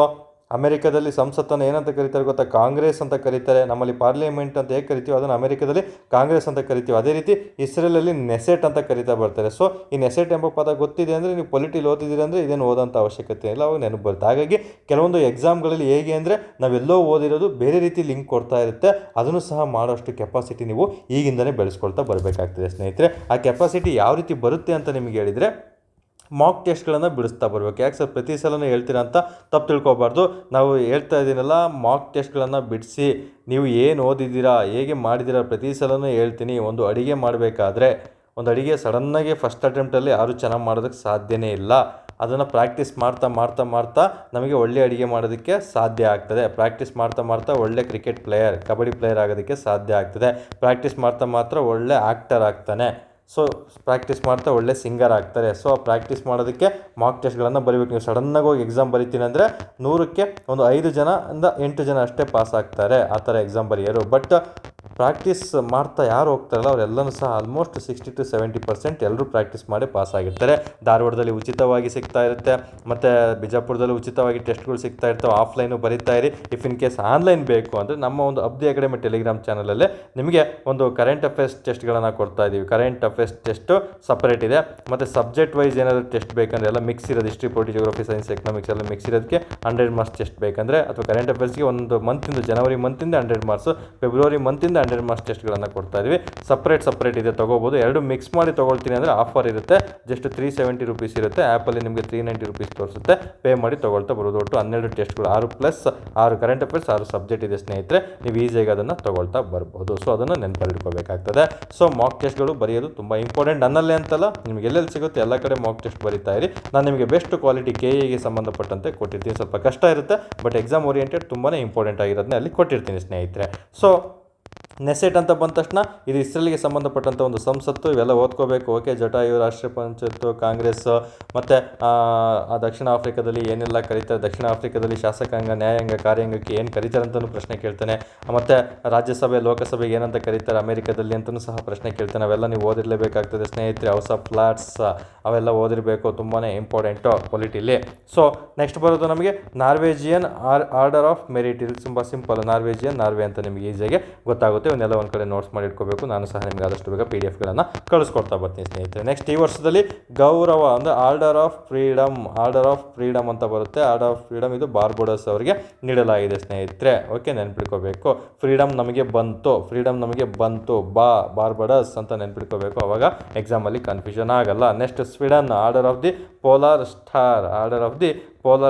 ಅಮೆರಿಕದಲ್ಲಿ ಸಂಸತ್ತನ್ನು ಏನಂತ ಕರೀತಾರೆ ಗೊತ್ತಾ? ಕಾಂಗ್ರೆಸ್ ಅಂತ ಕರೀತಾರೆ. ನಮ್ಮಲ್ಲಿ ಪಾರ್ಲಿಮೆಂಟ್ ಅಂತ ಹೇಗೆ ಕರಿತೀವಿ ಅದನ್ನು ಅಮೆರಿಕದಲ್ಲಿ ಕಾಂಗ್ರೆಸ್ ಅಂತ ಕರಿತೀವಿ. ಅದೇ ರೀತಿ ಇಸ್ರೇಲಲ್ಲಿ ನೆಸೆಟ್ ಅಂತ ಕರಿತಾ ಬರ್ತಾರೆ. ಸೊ ಈ ನೆಸೆಟ್ ಎಂಬ ಪದ ಗೊತ್ತಿದೆ ಅಂದರೆ ನೀವು ಪೊಲಿಟಿಲಿ ಓದಿದ್ದೀರಿ ಅಂದರೆ ಇದೇನು ಓದೋಂಥ ಅವಶ್ಯಕತೆ ಇಲ್ಲ, ಅವಾಗ ನೆನಪು ಬರುತ್ತೆ. ಹಾಗಾಗಿ ಕೆಲವೊಂದು ಎಕ್ಸಾಮ್ಗಳಲ್ಲಿ ಹೇಗೆ ಅಂದರೆ ನಾವೆಲ್ಲೋ ಓದಿರೋದು ಬೇರೆ ರೀತಿ ಲಿಂಕ್ ಕೊಡ್ತಾ ಇರುತ್ತೆ, ಅದನ್ನು ಸಹ ಮಾಡೋಷ್ಟು ಕೆಪಾಸಿಟಿ ನೀವು ಈಗಿಂದಲೇ ಬೆಳೆಸ್ಕೊಳ್ತಾ ಬರಬೇಕಾಗ್ತದೆ ಸ್ನೇಹಿತರೆ. ಆ ಕೆಪಾಸಿಟಿ ಯಾವ ರೀತಿ ಬರುತ್ತೆ ಅಂತ ನಿಮಗೆ ಹೇಳಿದರೆ ಮಾಕ್ ಟೆಸ್ಟ್ಗಳನ್ನು ಬಿಡಿಸ್ತಾ ಬರಬೇಕು. ಯಾಕೆ ಸರ್ ಪ್ರತಿ ಸಲನೂ ಹೇಳ್ತೀರಾ ಅಂತ ತಪ್ಪು ತಿಳ್ಕೊಬಾರ್ದು. ನಾವು ಹೇಳ್ತಾ ಇದ್ದೀನಲ್ಲ, ಮಾಕ್ ಟೆಸ್ಟ್ಗಳನ್ನು ಬಿಡಿಸಿ ನೀವು ಏನು ಓದಿದ್ದೀರಾ, ಹೇಗೆ ಮಾಡಿದ್ದೀರಾ ಪ್ರತಿ ಸಲನೂ ಹೇಳ್ತೀನಿ. ಒಂದು ಅಡುಗೆ ಮಾಡಬೇಕಾದ್ರೆ ಒಂದು ಅಡುಗೆ ಸಡನ್ನಾಗಿ ಫಸ್ಟ್ ಅಟೆಂಪ್ಟಲ್ಲಿ ಯಾರೂ ಚೆನ್ನಾಗಿ ಮಾಡೋದಕ್ಕೆ ಸಾಧ್ಯನೇ ಇಲ್ಲ. ಅದನ್ನು ಪ್ರಾಕ್ಟೀಸ್ ಮಾಡ್ತಾ ನಮಗೆ ಒಳ್ಳೆ ಅಡುಗೆ ಮಾಡೋದಕ್ಕೆ ಸಾಧ್ಯ ಆಗ್ತದೆ. ಪ್ರಾಕ್ಟೀಸ್ ಮಾಡ್ತಾ ಒಳ್ಳೆ ಕ್ರಿಕೆಟ್ ಪ್ಲೇಯರ್, ಕಬಡ್ಡಿ ಪ್ಲೇಯರ್ ಆಗೋದಕ್ಕೆ ಸಾಧ್ಯ ಆಗ್ತದೆ. ಪ್ರಾಕ್ಟೀಸ್ ಮಾಡ್ತಾ ಒಳ್ಳೆ ಆ್ಯಕ್ಟರ್ ಆಗ್ತಾನೆ. ಸೊ ಪ್ರಾಕ್ಟೀಸ್ ಮಾಡ್ತಾ ಒಳ್ಳೆ ಸಿಂಗರ್ ಆಗ್ತಾರೆ. ಸೊ ಪ್ರಾಕ್ಟೀಸ್ ಮಾಡೋದಕ್ಕೆ ಮಾಕ್ ಟೆಸ್ಟ್ಗಳನ್ನು ಬರೀಬೇಕು. ನೀವು ಸಡನ್ನಾಗಿ ಹೋಗಿ ಎಕ್ಸಾಮ್ ಬರೀತೀನಿ ಅಂದರೆ 100ಕ್ಕೆ ಒಂದು 5 ಜನದಿಂದ 8 ಜನ ಅಷ್ಟೇ ಪಾಸ್ ಆಗ್ತಾರೆ ಆ ಥರ ಎಕ್ಸಾಮ್ ಬರೆಯೋರು. ಬಟ್ ಪ್ರಾಕ್ಟೀಸ್ ಮಾಡ್ತಾ ಯಾರು ಹೋಗ್ತಾರಲ್ಲ ಅವರೆಲ್ಲನೂ ಸಹ ಆಲ್ಮೋಸ್ಟ್ 60 to 70% ಎಲ್ಲರೂ ಪ್ರಾಕ್ಟೀಸ್ ಮಾಡಿ ಪಾಸ್ ಆಗಿರ್ತಾರೆ. ಧಾರವಾಡದಲ್ಲಿ ಉಚಿತವಾಗಿ ಸಿಗ್ತಾ ಇರುತ್ತೆ, ಮತ್ತು ಬಿಜಾಪುರದಲ್ಲಿ ಉಚಿತವಾಗಿ ಟೆಸ್ಟ್ಗಳು ಸಿಗ್ತಾ ಇರ್ತವೆ. ಆಫ್ಲೈನು ಬರೀತಾ ಇರಿ. ಇಫ್ ಇನ್ ಕೇಸ್ ಆನ್ಲೈನ್ ಬೇಕು ಅಂದರೆ ನಮ್ಮ ಒಂದು ಅಬ್ದಿ ಅಕಾಡೆಮಿ ಟೆಲಿಗ್ರಾಮ್ ಚಾನಲಲ್ಲೇ ನಿಮಗೆ ಒಂದು ಕರೆಂಟ್ ಅಫೇರ್ಸ್ ಟೆಸ್ಟ್ಗಳನ್ನು ಕೊಡ್ತಾ ಇದ್ದೀವಿ. ಕರೆಂಟ್ ಅಫೇರ್ಸ್ ಟೆಸ್ಟು ಸಪ್ರೇಟ್ ಇದೆ, ಮತ್ತು ಸಬ್ಜೆಕ್ಟ್ ವೈಸ್ ಏನಾದರೂ ಟೆಸ್ಟ್ ಬೇಕಂದರೆ ಎಲ್ಲ ಮಿಕ್ಸ್ ಇರೋದು, history, polity, geography, science, economics ಎಲ್ಲ ಮಿಕ್ಸ್ ಇರೋದಕ್ಕೆ 100 ಮಾರ್ಕ್ಸ್ ಟೆಸ್ಟ್ ಬೇಕಂದರೆ, ಅಥವಾ ಕರೆಂಟ್ ಅಫೇರ್ಸ್ಗೆ ಒಂದು ಮಂತಿಂದ ಜನವರಿ ಮಂತಿಂದ 100 ಮಾರ್ಕ್ಸ್, ಫೆಬ್ರವರಿ ಮಂತಿಂದ 100 ಮಾರ್ಕ್ಸ್ ಟೆಸ್ಟ್ಗಳನ್ನು ಕೊಡ್ತಾ ಇದ್ದೀವಿ. ಸಪ್ರೇಟ್ ಇದೆ, ತೊಗೋಬೋದು. ಎರಡು ಮಿಕ್ಸ್ ಮಾಡಿ ತೊಗೊಳ್ತೀನಿ ಅಂದರೆ ಆಫರ್ ಇರುತ್ತೆ. ಜಸ್ಟ್ 370 ರೂಪೀಸ್ ಇರುತ್ತೆ. ಆ್ಯಪಲ್ಲಿ ನಿಮಗೆ 390 ರೂಪೀಸ್ ತೋರಿಸುತ್ತೆ. ಪೇ ಮಾಡಿ ತೊಗೊಳ್ತಾ ಬರೋದು. ಒಟ್ಟು 12 ಟೆಸ್ಟ್ಗಳು, 6+6 ಕರೆಂಟ್ ಅಫೇರ್ಸ್, 6 ಸಬ್ಜೆಕ್ಟ್ ಇದೆ ಸ್ನೇಹಿತರೆ. ನೀವು ಈಸಿಯಾಗಿ ಅದನ್ನು ತೊಗೊಳ್ತಾ ಬರ್ಬೋದು. ಸೊ ಅದನ್ನು ನೆನಪಲ್ಲಿಟ್ಕೋಬೇಕಾಗ್ತದೆ. ಸೊ ಮಾಕ್ ಟೆಸ್ಟ್ಗಳು ಬರೆಯೋದು ತುಂಬ ಇಂಪಾರ್ಟೆಂಟ್. ನನ್ನಲ್ಲೇ ಅಂತಲ್ಲ, ನಿಮಗೆ ಎಲ್ಲೆಲ್ಲಿ ಸಿಗುತ್ತೆ ಎಲ್ಲ ಕಡೆ ಮಾಕ್ ಟೆಸ್ಟ್ ಬರೀತಾ ಇರಿ. ನಾನು ನಿಮಗೆ ಬೆಸ್ಟ್ ಕ್ವಾಲಿಟಿ KAಗೆ ಸಂಬಂಧಪಟ್ಟಂತೆ ಕೊಟ್ಟಿರ್ತೀನಿ. ಸ್ವಲ್ಪ ಕಷ್ಟ ಇರುತ್ತೆ, ಬಟ್ ಎಕ್ಸಾಮ್ ಓರಿಯೆಂಟೆಡ್ ತುಂಬಾ ಇಂಪಾರ್ಟೆಂಟ್ ಆಗಿರೋದನ್ನ ಅಲ್ಲಿ ಕೊಟ್ಟಿರ್ತೀನಿ ಸ್ನೇಹಿತರೆ. ಸೊ ನೆಸೆಟ್ ಅಂತ ಬಂದ ತಕ್ಷಣ ಇದು ಇಸ್ರೇಲ್ಗೆ ಸಂಬಂಧಪಟ್ಟಂಥ ಒಂದು ಸಂಸತ್ತು, ಇವೆಲ್ಲ ಓದ್ಕೋಬೇಕು. ಓಕೆ, ಜಟಾಯು, ರಾಷ್ಟ್ರೀಯ ಪಂಚಾಯತ್ತು, ಕಾಂಗ್ರೆಸ್, ಮತ್ತು ದಕ್ಷಿಣ ಆಫ್ರಿಕಾದಲ್ಲಿ ಏನೆಲ್ಲ ಕರೀತಾರೆ, ದಕ್ಷಿಣ ಆಫ್ರಿಕಾದಲ್ಲಿ ಶಾಸಕಾಂಗ, ನ್ಯಾಯಾಂಗ, ಕಾರ್ಯಾಂಗಕ್ಕೆ ಏನು ಕರೀತಾರೆ ಅಂತಲೂ ಪ್ರಶ್ನೆ ಕೇಳ್ತಾನೆ. ಮತ್ತು ರಾಜ್ಯಸಭೆ, ಲೋಕಸಭೆಗೆ ಏನಂತ ಕರೀತಾರೆ ಅಮೆರಿಕದಲ್ಲಿ ಅಂತಲೂ ಸಹ ಪ್ರಶ್ನೆ ಕೇಳ್ತಾನೆ. ಅವೆಲ್ಲ ನೀವು ಓದಿರಲೇಬೇಕಾಗ್ತದೆ ಸ್ನೇಹಿತರೆ. ಹೌಸ್ ಆಫ್ ಫ್ಲಾಟ್ಸ್ ಅವೆಲ್ಲ ಓದಿರಬೇಕು, ತುಂಬಾ ಇಂಪಾರ್ಟೆಂಟು ಪೊಲಿಟಿಲಿ. ಸೊ ನೆಕ್ಸ್ಟ್ ಬರೋದು ನಮಗೆ ನಾರ್ವೇಜಿಯನ್ ಆರ್ಡರ್ ಆಫ್ ಮೆರಿಟ್. ಇದು ತುಂಬ ಸಿಂಪಲ್. ನಾರ್ವೆ ಅಂತ ನಿಮಗೆ ಈಸಿಯಾಗಿ ಗೊತ್ತಾಗುತ್ತೆ. ಇವನ್ನೆಲ್ಲ ಒಂದು ಕಡೆ ನೋಟ್ಸ್ ಮಾಡಿ ಇಟ್ಕೋಬೇಕು. ನಾನು ಸಹ ನಿಮಗೆ ಆದಷ್ಟು ಬೇಗ PDF ಕಳಿಸ್ಕೊಡ್ತಾ ಬರ್ತೀನಿ ಸ್ನೇಹಿತರೆ. ನೆಕ್ಸ್ಟ್ ಈ ವರ್ಷದಲ್ಲಿ ಗೌರವ ಅಂದರೆ ಆರ್ಡರ್ ಆಫ್ ಫ್ರೀಡಮ್ ಅಂತ ಬರುತ್ತೆ. ಆರ್ಡರ್ ಆಫ್ ಫ್ರೀಡಮ್ ಇದು ಬಾರ್ಬಡೋಸ್ ಅವರಿಗೆ ನೀಡಲಾಗಿದೆ ಸ್ನೇಹಿತರೆ. ಓಕೆ, ನೆನ್ಪಿಟ್ಕೋಬೇಕು. ಫ್ರೀಡಮ್ ನಮಗೆ ಬಂತು ಬಾರ್ಬಡೋಸ್ ಅಂತ ನೆನ್ಪಿಟ್ಕೋಬೇಕು. ಅವಾಗ ಎಕ್ಸಾಮಲ್ಲಿ ಕನ್ಫ್ಯೂಷನ್ ಆಗಲ್ಲ. Next Sweden, order of the polar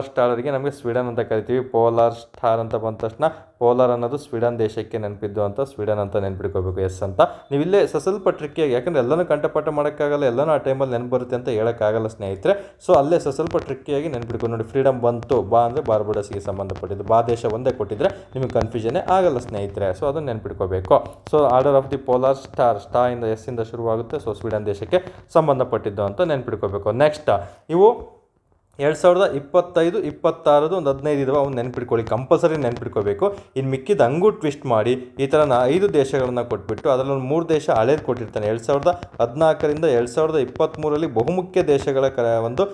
ಸ್ಟಾರ್ಗೆ ನಮಗೆ ಸ್ವೀಡನ್ ಅಂತ ಕರಿತೀವಿ. ಪೋಲಾರ್ ಸ್ಟಾರ್ ಅಂತ ಬಂದ ತಕ್ಷಣ ಪೋಲಾರ್ ಅನ್ನೋದು ಸ್ವೀಡನ್ ದೇಶಕ್ಕೆ ನೆನಪಿದ್ದು ಅಂತ ಸ್ವೀಡನ್ ಅಂತ ನೆನ್ಪಿಟ್ಕೋಬೇಕು. ಎಸ್ ಅಂತ ನೀವು ಇಲ್ಲೇ ಸ್ವಲ್ಪ ಟ್ರಿಕ್ಕಿಯಾಗಿ, ಯಾಕಂದರೆ ಎಲ್ಲನೂ ಕಂಠಪಾಠ ಮಾಡೋಕ್ಕಾಗಲ್ಲ, ಎಲ್ಲನೂ ಆ ಟೈಮಲ್ಲಿ ನೆನಪು ಬರುತ್ತೆ ಅಂತ ಹೇಳೋಕ್ಕಾಗಲ್ಲ ಸ್ನೇಹಿತರೆ. ಸೊ ಅಲ್ಲೇ ಸ್ವಲ್ಪ ಟ್ರಿಕ್ಕಿಯಾಗಿ ನೆನ್ಪಿಟ್ಕೊಂಡು ನೋಡಿ. ಫ್ರೀಡಮ್ ಬಂತು, ಅಂದರೆ ಬಾರ್ಬಡೋಸ್ಗೆ ಸಂಬಂಧಪಟ್ಟಿದ್ದು. ದೇಶ ಒಂದೇ ಕೊಟ್ಟಿದ್ರೆ ನಿಮಗೆ ಕನ್ಫ್ಯೂಷನ್ನೇ ಆಗಲ್ಲ ಸ್ನೇಹಿತರೆ. ಸೊ ಅದನ್ನು ನೆನ್ಪಿಟ್ಕೋಬೇಕು. So order of the polar star S ಇಂದ ಶುರುವಾಗುತ್ತೆ. ಸೊ ಸ್ವೀಡನ್ ದೇಶಕ್ಕೆ ಸಂಬಂಧಪಟ್ಟಿದ್ದು ಅಂತ ನೆನ್ಪಿಟ್ಕೋಬೇಕು. ನೆಕ್ಸ್ಟ್ ಇವು 2025, 26 ಒಂದು 15 ಇದಾವೆ. ಅವ್ನು ನೆನ್ಪಿಟ್ಕೊಳ್ಳಿ, ಕಂಪಲ್ಸರಿ ನೆನ್ಪಿಟ್ಕೋಬೇಕು. ಇನ್ನು ಮಿಕ್ಕಿದ ಹಂಗೂ ಟ್ವಿಸ್ಟ್ ಮಾಡಿ ಈ ಥರ 5 ದೇಶಗಳನ್ನು ಕೊಟ್ಬಿಟ್ಟು ಅದರಲ್ಲಿ ಒಂದು 3 ದೇಶ ಹಳೇದು ಕೊಟ್ಟಿರ್ತಾನೆ. 2014ರಿಂದ 2023ರಲ್ಲಿ ಬಹುಮುಖ್ಯ ದೇಶಗಳ ಒಂದು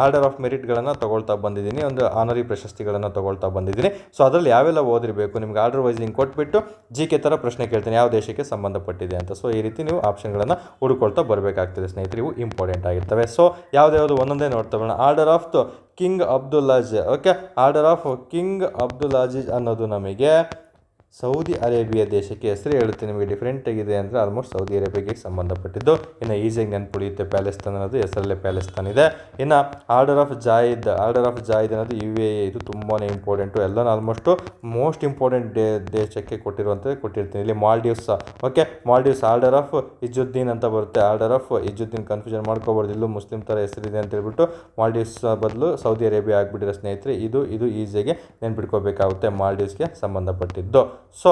ಆರ್ಡರ್ ಆಫ್ ಮೆರಿಟ್ಗಳನ್ನು ತೊಗೊಳ್ತಾ ಬಂದಿದ್ದೀನಿ, ಒಂದು ಆನರಿ ಪ್ರಶಸ್ತಿಗಳನ್ನು ತೊಗೊಳ್ತಾ ಬಂದಿದ್ದೀನಿ. ಸೊ ಅದರಲ್ಲಿ ಯಾವೆಲ್ಲ ಓದಿರಬೇಕು ನಿಮ್ಗೆ ಆರ್ಡರ್ ವೈಸ್ ಹಿಂಗೆ ಕೊಟ್ಬಿಟ್ಟು GK ಥರ ಪ್ರಶ್ನೆ ಕೇಳ್ತೀನಿ, ಯಾವ ದೇಶಕ್ಕೆ ಸಂಬಂಧಪಟ್ಟಿದೆ ಅಂತ. ಸೊ ಈ ರೀತಿ ನೀವು ಆಪ್ಷನ್ಗಳನ್ನು ಹುಡುಕೊಳ್ತಾ ಬರಬೇಕಾಗ್ತದೆ ಸ್ನೇಹಿತರೆ. ಇವು ಇಂಪಾರ್ಟೆಂಟ್ ಆಗಿರ್ತವೆ. ಸೊ ಯಾವ್ದು ಒಂದೊಂದೇ ನೋಡ್ತಾ ಬರೋಣ. Order of king Abdulaziz. Okay, order of king Abdulaziz ಅನ್ನೋದು ನಮಗೆ ಸೌದಿ ಅರೇಬಿಯಾ ದೇಶಕ್ಕೆ ಹೆಸರು ಹೇಳುತ್ತೆ ನಿಮಗೆ. ಡಿಫ್ರೆಂಟ್ ಆಗಿದೆ ಅಂದರೆ ಆಲ್ಮೋಸ್ಟ್ ಸೌದಿ ಅರೇಬಿಯಾಗೆ ಸಂಬಂಧಪಟ್ಟಿದ್ದು. ಇನ್ನು ಈಸಿಯಾಗಿ ನೆನ್ಪುಳಿಯುತ್ತೆ. ಪ್ಯಾಲೆಸ್ತಾನ್ ಅನ್ನೋದು ಹೆಸರಲ್ಲೇ ಪ್ಯಾಲೆಸ್ತಾನ್ ಇದೆ. ಇನ್ನು ಆರ್ಡರ್ ಆಫ್ ಜಾಯಿದ್ ಅನ್ನೋದು UAE. ಇದು ತುಂಬಾ ಇಂಪಾರ್ಟೆಂಟು. ಎಲ್ಲನೂ ಆಲ್ಮೋಸ್ಟು ಮೋಸ್ಟ್ ಇಂಪಾರ್ಟೆಂಟ್ ದೇಶಕ್ಕೆ ಕೊಟ್ಟಿರ್ತೀನಿ. ಇಲ್ಲಿ Maldives. Okay, Maldives order of Izzuddeen ಅಂತ ಬರುತ್ತೆ. ಆರ್ಡರ್ ಆಫ್ ಇಜುದ್ದೀನ್ ಕನ್ಫ್ಯೂಷನ್ ಮಾಡ್ಕೋಬಾರ್ದು. ಇಲ್ಲೂ ಮುಸ್ಲಿಂ ಥರ ಹೆಸರಿದೆ ಅಂತ ಹೇಳ್ಬಿಟ್ಟು ಮಾಲ್ಡೀವ್ಸ್ ಬದಲು ಸೌದಿ ಅರೇಬಿಯಾ ಆಗಿಬಿಟ್ಟಿರೋ ಸ್ನೇಹಿತರೆ. ಇದು ಈಸಿಯಾಗಿ ನೆನ್ಪಿಟ್ಕೋಬೇಕಾಗುತ್ತೆ ಮಾಲ್ಡೀವ್ಸ್ಗೆ ಸಂಬಂಧಪಟ್ಟಿದ್ದು. ಸೊ